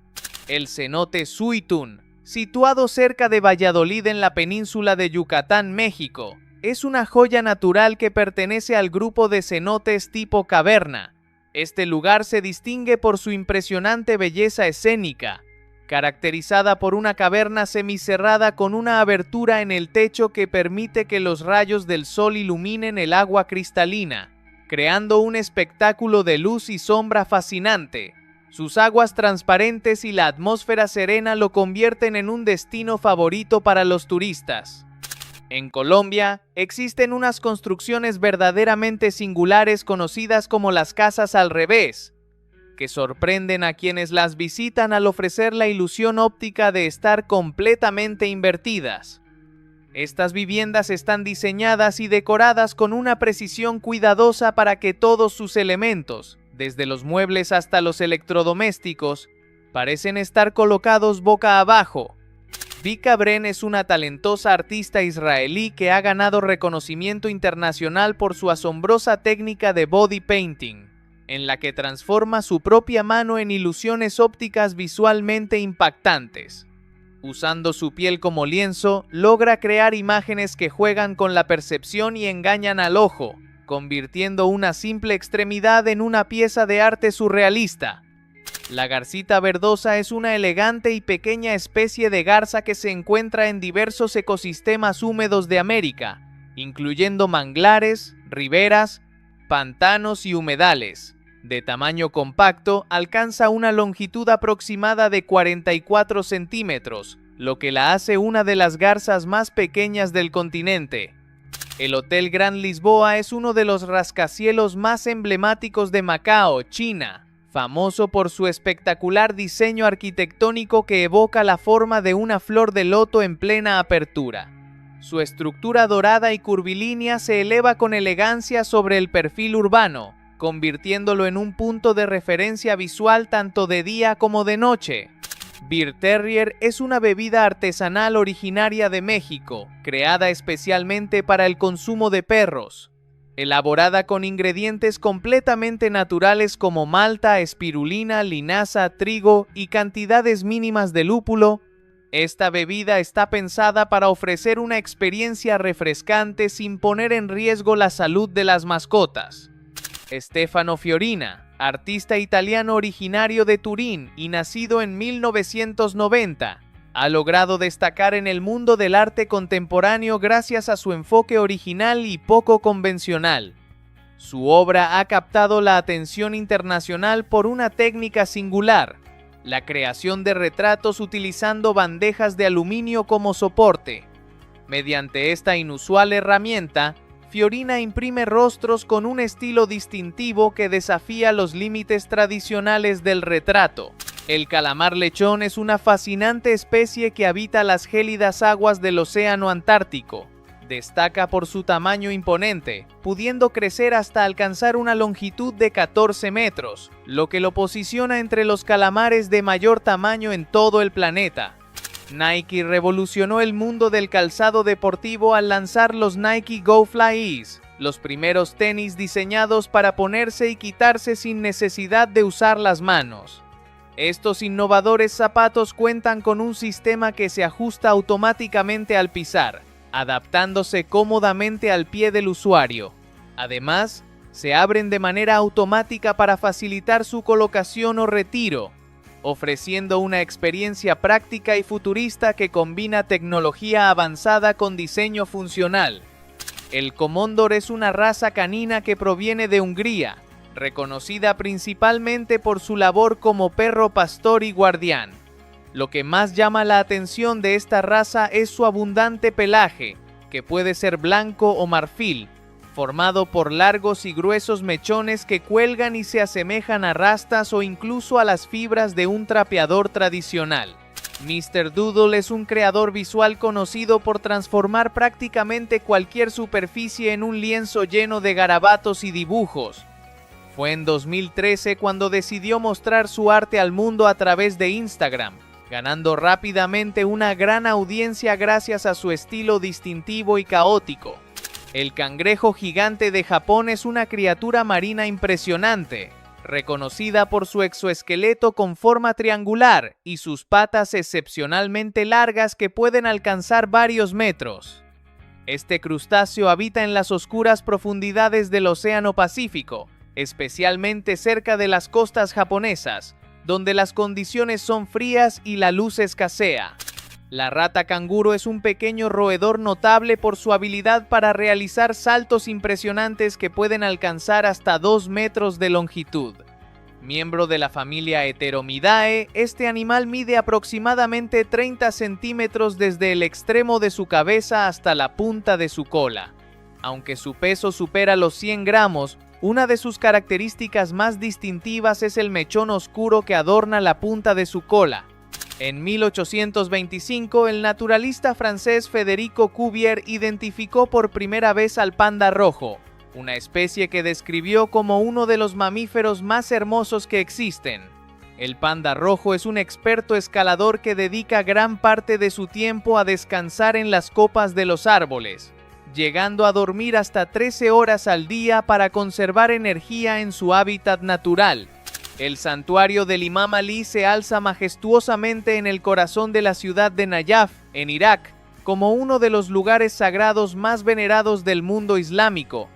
El cenote Suitún, situado cerca de Valladolid en la península de Yucatán, México, es una joya natural que pertenece al grupo de cenotes tipo caverna. Este lugar se distingue por su impresionante belleza escénica, caracterizada por una caverna semicerrada con una abertura en el techo que permite que los rayos del sol iluminen el agua cristalina, creando un espectáculo de luz y sombra fascinante. Sus aguas transparentes y la atmósfera serena lo convierten en un destino favorito para los turistas. En Colombia, existen unas construcciones verdaderamente singulares conocidas como las casas al revés, que sorprenden a quienes las visitan al ofrecer la ilusión óptica de estar completamente invertidas. Estas viviendas están diseñadas y decoradas con una precisión cuidadosa para que todos sus elementos, desde los muebles hasta los electrodomésticos, parecen estar colocados boca abajo. Vika Bren es una talentosa artista israelí que ha ganado reconocimiento internacional por su asombrosa técnica de body painting, en la que transforma su propia mano en ilusiones ópticas visualmente impactantes. Usando su piel como lienzo, logra crear imágenes que juegan con la percepción y engañan al ojo, convirtiendo una simple extremidad en una pieza de arte surrealista. La garcita verdosa es una elegante y pequeña especie de garza que se encuentra en diversos ecosistemas húmedos de América, incluyendo manglares, riberas, pantanos y humedales. De tamaño compacto, alcanza una longitud aproximada de 44 centímetros, lo que la hace una de las garzas más pequeñas del continente. El Hotel Grand Lisboa es uno de los rascacielos más emblemáticos de Macao, China, famoso por su espectacular diseño arquitectónico que evoca la forma de una flor de loto en plena apertura. Su estructura dorada y curvilínea se eleva con elegancia sobre el perfil urbano, convirtiéndolo en un punto de referencia visual tanto de día como de noche. Beer Terrier es una bebida artesanal originaria de México, creada especialmente para el consumo de perros. Elaborada con ingredientes completamente naturales como malta, espirulina, linaza, trigo y cantidades mínimas de lúpulo, esta bebida está pensada para ofrecer una experiencia refrescante sin poner en riesgo la salud de las mascotas. Stefano Fiorina, artista italiano originario de Turín y nacido en 1990, ha logrado destacar en el mundo del arte contemporáneo gracias a su enfoque original y poco convencional. Su obra ha captado la atención internacional por una técnica singular, la creación de retratos utilizando bandejas de aluminio como soporte. Mediante esta inusual herramienta, Fiorina imprime rostros con un estilo distintivo que desafía los límites tradicionales del retrato. El calamar lechón es una fascinante especie que habita las gélidas aguas del océano Antártico. Destaca por su tamaño imponente, pudiendo crecer hasta alcanzar una longitud de 14 metros, lo que lo posiciona entre los calamares de mayor tamaño en todo el planeta. Nike revolucionó el mundo del calzado deportivo al lanzar los Nike Go Fly Ease, los primeros tenis diseñados para ponerse y quitarse sin necesidad de usar las manos. Estos innovadores zapatos cuentan con un sistema que se ajusta automáticamente al pisar, adaptándose cómodamente al pie del usuario. Además, se abren de manera automática para facilitar su colocación o retiro, ofreciendo una experiencia práctica y futurista que combina tecnología avanzada con diseño funcional. El Komondor es una raza canina que proviene de Hungría, reconocida principalmente por su labor como perro pastor y guardián. Lo que más llama la atención de esta raza es su abundante pelaje, que puede ser blanco o marfil, formado por largos y gruesos mechones que cuelgan y se asemejan a rastas o incluso a las fibras de un trapeador tradicional. Mr. Doodle es un creador visual conocido por transformar prácticamente cualquier superficie en un lienzo lleno de garabatos y dibujos. Fue en 2013 cuando decidió mostrar su arte al mundo a través de Instagram, ganando rápidamente una gran audiencia gracias a su estilo distintivo y caótico. El cangrejo gigante de Japón es una criatura marina impresionante, reconocida por su exoesqueleto con forma triangular y sus patas excepcionalmente largas que pueden alcanzar varios metros. Este crustáceo habita en las oscuras profundidades del Océano Pacífico, especialmente cerca de las costas japonesas, donde las condiciones son frías y la luz escasea. La rata canguro es un pequeño roedor notable por su habilidad para realizar saltos impresionantes que pueden alcanzar hasta 2 metros de longitud. Miembro de la familia Heteromidae, este animal mide aproximadamente 30 centímetros desde el extremo de su cabeza hasta la punta de su cola. Aunque su peso supera los 100 gramos, una de sus características más distintivas es el mechón oscuro que adorna la punta de su cola. En 1825, el naturalista francés Federico Cuvier identificó por primera vez al panda rojo, una especie que describió como uno de los mamíferos más hermosos que existen. El panda rojo es un experto escalador que dedica gran parte de su tiempo a descansar en las copas de los árboles, llegando a dormir hasta 13 horas al día para conservar energía en su hábitat natural. El santuario del Imam Ali se alza majestuosamente en el corazón de la ciudad de Nayaf, en Irak, como uno de los lugares sagrados más venerados del mundo islámico.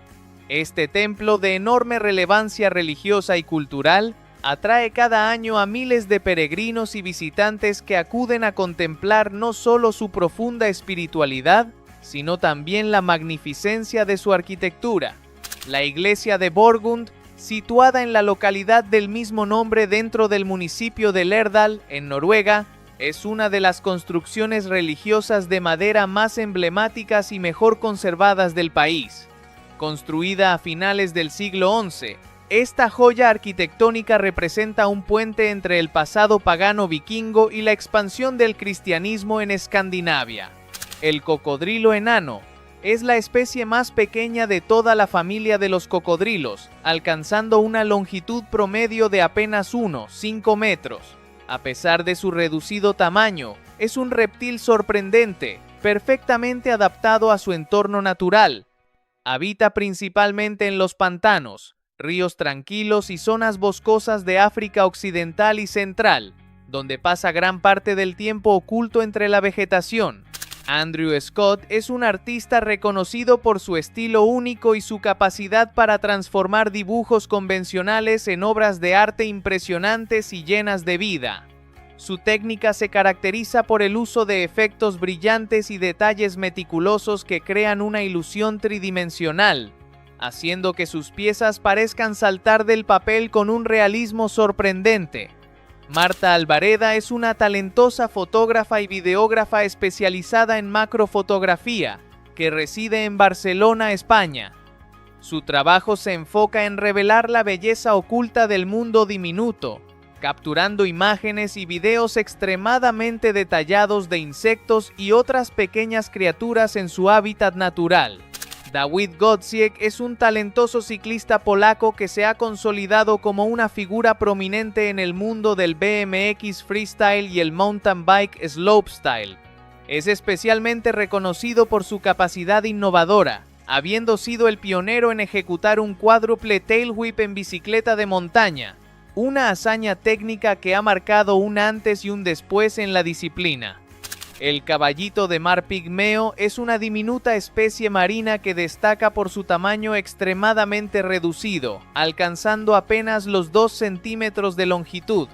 Este templo, de enorme relevancia religiosa y cultural, atrae cada año a miles de peregrinos y visitantes que acuden a contemplar no solo su profunda espiritualidad, sino también la magnificencia de su arquitectura. La iglesia de Borgund, situada en la localidad del mismo nombre dentro del municipio de Lærdal, en Noruega, es una de las construcciones religiosas de madera más emblemáticas y mejor conservadas del país. Construida a finales del siglo XI, esta joya arquitectónica representa un puente entre el pasado pagano vikingo y la expansión del cristianismo en Escandinavia. El cocodrilo enano es la especie más pequeña de toda la familia de los cocodrilos, alcanzando una longitud promedio de apenas 1,5 metros. A pesar de su reducido tamaño, es un reptil sorprendente, perfectamente adaptado a su entorno natural. Habita principalmente en los pantanos, ríos tranquilos y zonas boscosas de África Occidental y Central, donde pasa gran parte del tiempo oculto entre la vegetación. Andrew Scott es un artista reconocido por su estilo único y su capacidad para transformar dibujos convencionales en obras de arte impresionantes y llenas de vida. Su técnica se caracteriza por el uso de efectos brillantes y detalles meticulosos que crean una ilusión tridimensional, haciendo que sus piezas parezcan saltar del papel con un realismo sorprendente. Marta Albareda es una talentosa fotógrafa y videógrafa especializada en macrofotografía, que reside en Barcelona, España. Su trabajo se enfoca en revelar la belleza oculta del mundo diminuto, capturando imágenes y videos extremadamente detallados de insectos y otras pequeñas criaturas en su hábitat natural. Dawid Górczyk es un talentoso ciclista polaco que se ha consolidado como una figura prominente en el mundo del BMX freestyle y el mountain bike slopestyle. Es especialmente reconocido por su capacidad innovadora, habiendo sido el pionero en ejecutar un cuádruple tail whip en bicicleta de montaña, una hazaña técnica que ha marcado un antes y un después en la disciplina. El caballito de mar pigmeo es una diminuta especie marina que destaca por su tamaño extremadamente reducido, alcanzando apenas los 2 centímetros de longitud.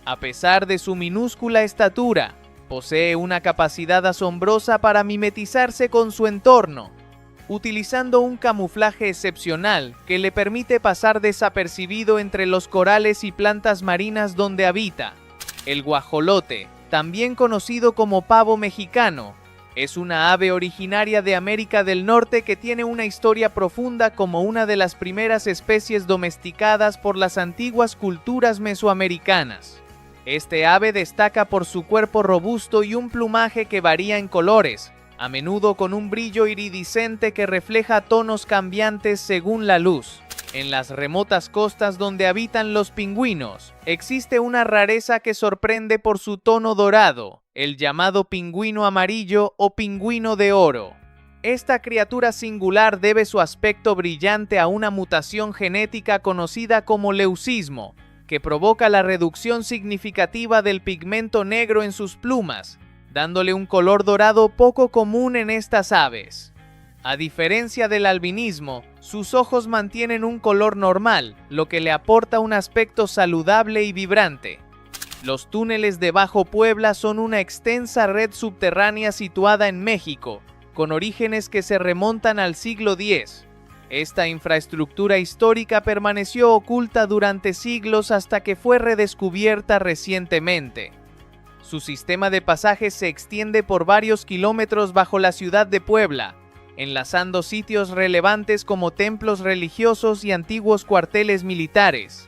A pesar de su minúscula estatura, posee una capacidad asombrosa para mimetizarse con su entorno, utilizando un camuflaje excepcional que le permite pasar desapercibido entre los corales y plantas marinas donde habita. El guajolote, también conocido como pavo mexicano, es una ave originaria de América del Norte que tiene una historia profunda como una de las primeras especies domesticadas por las antiguas culturas mesoamericanas. Este ave destaca por su cuerpo robusto y un plumaje que varía en colores, a menudo con un brillo iridiscente que refleja tonos cambiantes según la luz. En las remotas costas donde habitan los pingüinos, existe una rareza que sorprende por su tono dorado, el llamado pingüino amarillo o pingüino de oro. Esta criatura singular debe su aspecto brillante a una mutación genética conocida como leucismo, que provoca la reducción significativa del pigmento negro en sus plumas, dándole un color dorado poco común en estas aves. A diferencia del albinismo, sus ojos mantienen un color normal, lo que le aporta un aspecto saludable y vibrante. Los túneles de Bajo Puebla son una extensa red subterránea situada en México, con orígenes que se remontan al siglo X. Esta infraestructura histórica permaneció oculta durante siglos hasta que fue redescubierta recientemente. Su sistema de pasajes se extiende por varios kilómetros bajo la ciudad de Puebla, enlazando sitios relevantes como templos religiosos y antiguos cuarteles militares.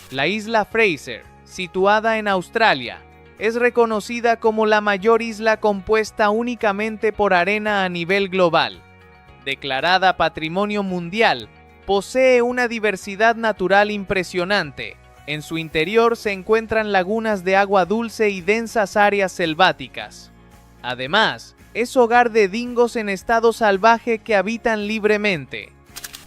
La isla Fraser, situada en Australia, es reconocida como la mayor isla compuesta únicamente por arena a nivel global. Declarada Patrimonio Mundial, posee una diversidad natural impresionante. En su interior se encuentran lagunas de agua dulce y densas áreas selváticas. Además, es hogar de dingos en estado salvaje que habitan libremente.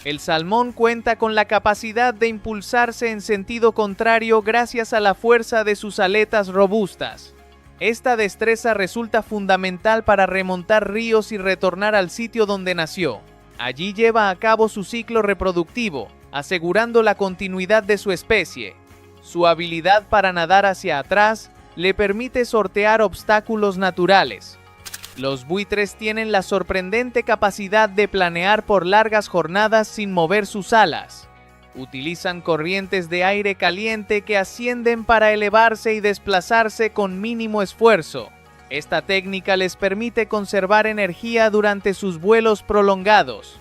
El salmón cuenta con la capacidad de impulsarse en sentido contrario gracias a la fuerza de sus aletas robustas. Esta destreza resulta fundamental para remontar ríos y retornar al sitio donde nació. Allí lleva a cabo su ciclo reproductivo, asegurando la continuidad de su especie. Su habilidad para nadar hacia atrás le permite sortear obstáculos naturales. Los buitres tienen la sorprendente capacidad de planear por largas jornadas sin mover sus alas. Utilizan corrientes de aire caliente que ascienden para elevarse y desplazarse con mínimo esfuerzo. Esta técnica les permite conservar energía durante sus vuelos prolongados.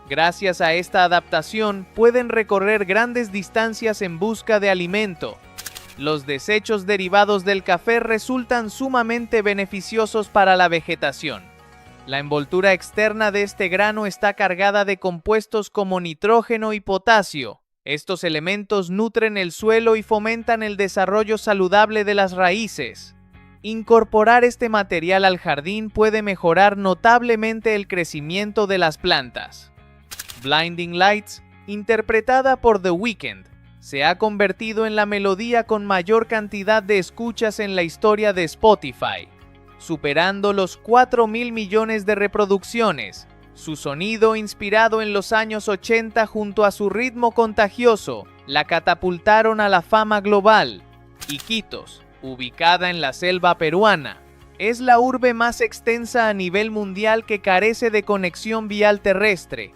Gracias a esta adaptación, pueden recorrer grandes distancias en busca de alimento. Los desechos derivados del café resultan sumamente beneficiosos para la vegetación. La envoltura externa de este grano está cargada de compuestos como nitrógeno y potasio. Estos elementos nutren el suelo y fomentan el desarrollo saludable de las raíces. Incorporar este material al jardín puede mejorar notablemente el crecimiento de las plantas. Blinding Lights, interpretada por The Weeknd, se ha convertido en la melodía con mayor cantidad de escuchas en la historia de Spotify, superando los 4.000 millones de reproducciones. Su sonido, inspirado en los años 80 junto a su ritmo contagioso, la catapultaron a la fama global. Iquitos, ubicada en la selva peruana, es la urbe más extensa a nivel mundial que carece de conexión vial terrestre.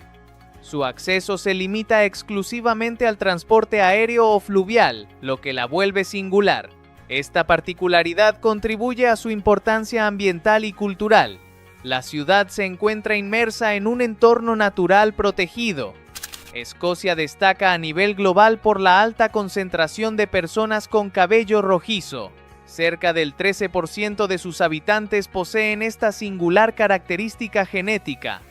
Su acceso se limita exclusivamente al transporte aéreo o fluvial, lo que la vuelve singular. Esta particularidad contribuye a su importancia ambiental y cultural. La ciudad se encuentra inmersa en un entorno natural protegido. Escocia destaca a nivel global por la alta concentración de personas con cabello rojizo. Cerca del 13% de sus habitantes poseen esta singular característica genética.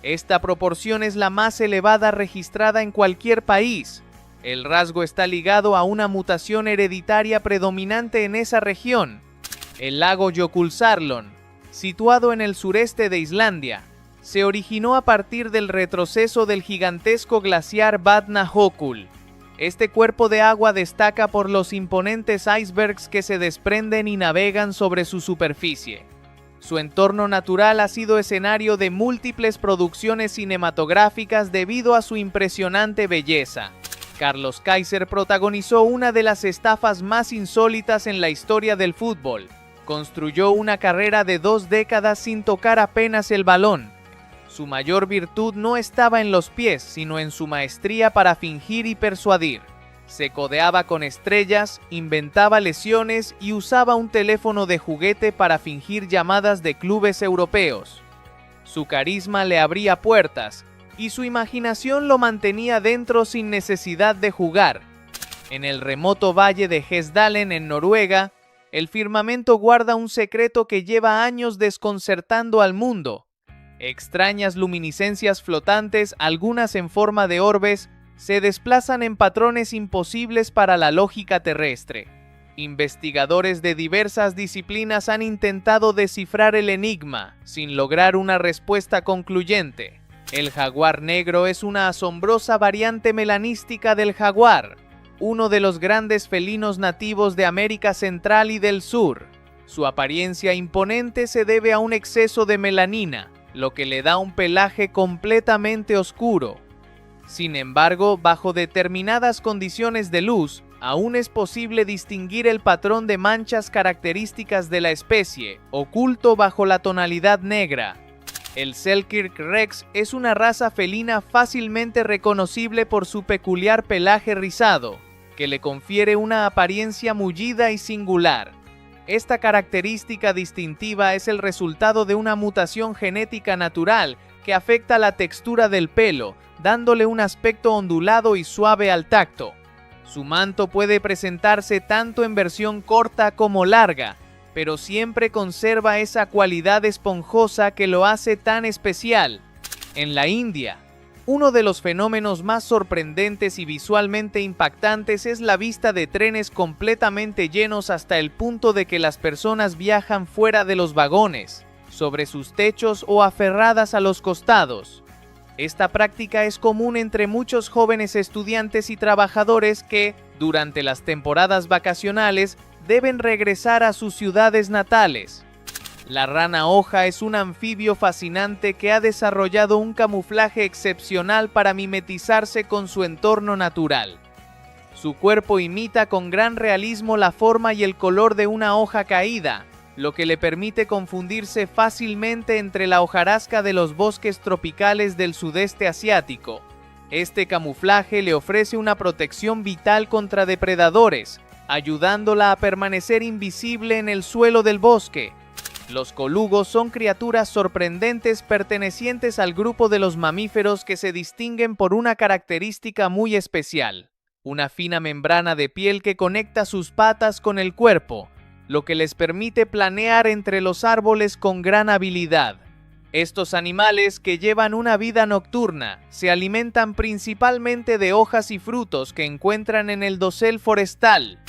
Esta proporción es la más elevada registrada en cualquier país. El rasgo está ligado a una mutación hereditaria predominante en esa región. El lago Jökulsárlón, situado en el sureste de Islandia, se originó a partir del retroceso del gigantesco glaciar Vatnajökull. Este cuerpo de agua destaca por los imponentes icebergs que se desprenden y navegan sobre su superficie. Su entorno natural ha sido escenario de múltiples producciones cinematográficas debido a su impresionante belleza. Carlos Kaiser protagonizó una de las estafas más insólitas en la historia del fútbol. Construyó una carrera de 2 décadas sin tocar apenas el balón. Su mayor virtud no estaba en los pies, sino en su maestría para fingir y persuadir. Se codeaba con estrellas, inventaba lesiones y usaba un teléfono de juguete para fingir llamadas de clubes europeos. Su carisma le abría puertas y su imaginación lo mantenía dentro sin necesidad de jugar. En el remoto valle de Hesdalen, en Noruega, el firmamento guarda un secreto que lleva años desconcertando al mundo. Extrañas luminiscencias flotantes, algunas en forma de orbes, se desplazan en patrones imposibles para la lógica terrestre. Investigadores de diversas disciplinas han intentado descifrar el enigma, sin lograr una respuesta concluyente. El jaguar negro es una asombrosa variante melanística del jaguar, uno de los grandes felinos nativos de América Central y del Sur. Su apariencia imponente se debe a un exceso de melanina, lo que le da un pelaje completamente oscuro. Sin embargo, bajo determinadas condiciones de luz, aún es posible distinguir el patrón de manchas características de la especie, oculto bajo la tonalidad negra. El Selkirk Rex es una raza felina fácilmente reconocible por su peculiar pelaje rizado, que le confiere una apariencia mullida y singular. Esta característica distintiva es el resultado de una mutación genética natural que afecta la textura del pelo, dándole un aspecto ondulado y suave al tacto. Su manto puede presentarse tanto en versión corta como larga, pero siempre conserva esa cualidad esponjosa que lo hace tan especial. En la India, uno de los fenómenos más sorprendentes y visualmente impactantes es la vista de trenes completamente llenos hasta el punto de que las personas viajan fuera de los vagones, sobre sus techos o aferradas a los costados. Esta práctica es común entre muchos jóvenes estudiantes y trabajadores que, durante las temporadas vacacionales, deben regresar a sus ciudades natales. La rana hoja es un anfibio fascinante que ha desarrollado un camuflaje excepcional para mimetizarse con su entorno natural. Su cuerpo imita con gran realismo la forma y el color de una hoja caída, lo que le permite confundirse fácilmente entre la hojarasca de los bosques tropicales del sudeste asiático. Este camuflaje le ofrece una protección vital contra depredadores, ayudándola a permanecer invisible en el suelo del bosque. Los colugos son criaturas sorprendentes pertenecientes al grupo de los mamíferos que se distinguen por una característica muy especial: una fina membrana de piel que conecta sus patas con el cuerpo, lo que les permite planear entre los árboles con gran habilidad. Estos animales, que llevan una vida nocturna, se alimentan principalmente de hojas y frutos que encuentran en el dosel forestal.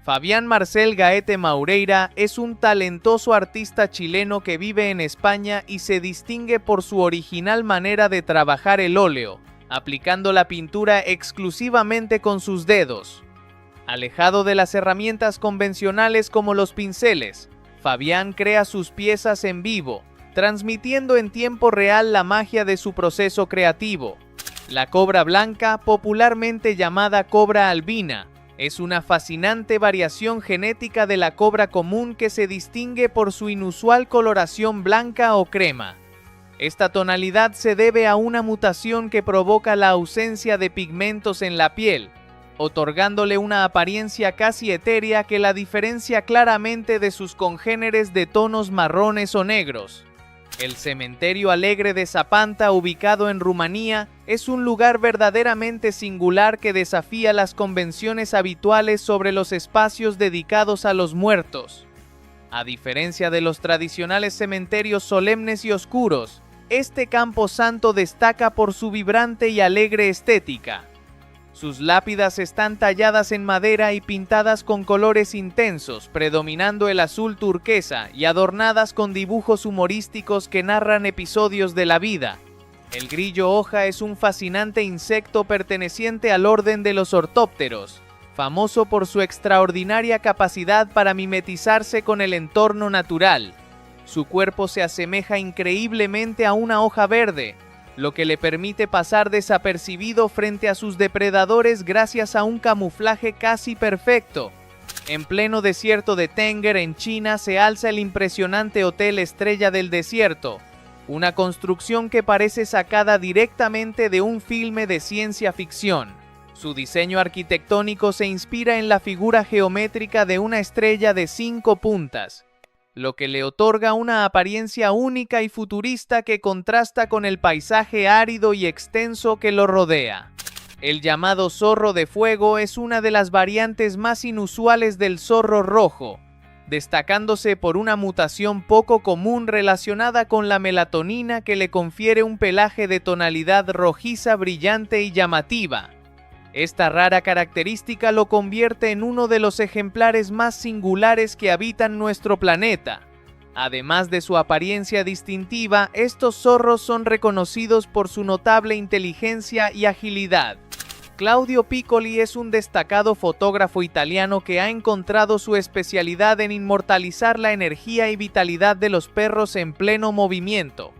Fabián Marcel Gaete Maureira es un talentoso artista chileno que vive en España y se distingue por su original manera de trabajar el óleo, aplicando la pintura exclusivamente con sus dedos. Alejado de las herramientas convencionales como los pinceles, Fabián crea sus piezas en vivo, transmitiendo en tiempo real la magia de su proceso creativo. La cobra blanca, popularmente llamada cobra albina, es una fascinante variación genética de la cobra común que se distingue por su inusual coloración blanca o crema. Esta tonalidad se debe a una mutación que provoca la ausencia de pigmentos en la piel, otorgándole una apariencia casi etérea que la diferencia claramente de sus congéneres de tonos marrones o negros. El Cementerio Alegre de Zapanta, ubicado en Rumanía, es un lugar verdaderamente singular que desafía las convenciones habituales sobre los espacios dedicados a los muertos. A diferencia de los tradicionales cementerios solemnes y oscuros, este camposanto destaca por su vibrante y alegre estética. Sus lápidas están talladas en madera y pintadas con colores intensos, predominando el azul turquesa, y adornadas con dibujos humorísticos que narran episodios de la vida. El grillo hoja es un fascinante insecto perteneciente al orden de los ortópteros, famoso por su extraordinaria capacidad para mimetizarse con el entorno natural. Su cuerpo se asemeja increíblemente a una hoja verde, lo que le permite pasar desapercibido frente a sus depredadores gracias a un camuflaje casi perfecto. En pleno desierto de Tenger, en China, se alza el impresionante Hotel Estrella del Desierto, una construcción que parece sacada directamente de un filme de ciencia ficción. Su diseño arquitectónico se inspira en la figura geométrica de una estrella de 5 puntas, lo que le otorga una apariencia única y futurista que contrasta con el paisaje árido y extenso que lo rodea. El llamado zorro de fuego es una de las variantes más inusuales del zorro rojo, destacándose por una mutación poco común relacionada con la melatonina que le confiere un pelaje de tonalidad rojiza brillante y llamativa. Esta rara característica lo convierte en uno de los ejemplares más singulares que habitan nuestro planeta. Además de su apariencia distintiva, estos zorros son reconocidos por su notable inteligencia y agilidad. Claudio Piccoli es un destacado fotógrafo italiano que ha encontrado su especialidad en inmortalizar la energía y vitalidad de los perros en pleno movimiento.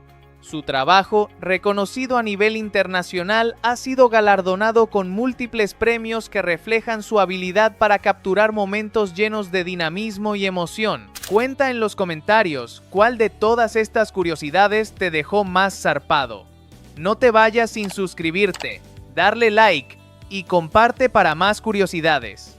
Su trabajo, reconocido a nivel internacional, ha sido galardonado con múltiples premios que reflejan su habilidad para capturar momentos llenos de dinamismo y emoción. Cuenta en los comentarios cuál de todas estas curiosidades te dejó más zarpado. No te vayas sin suscribirte, darle like y comparte para más curiosidades.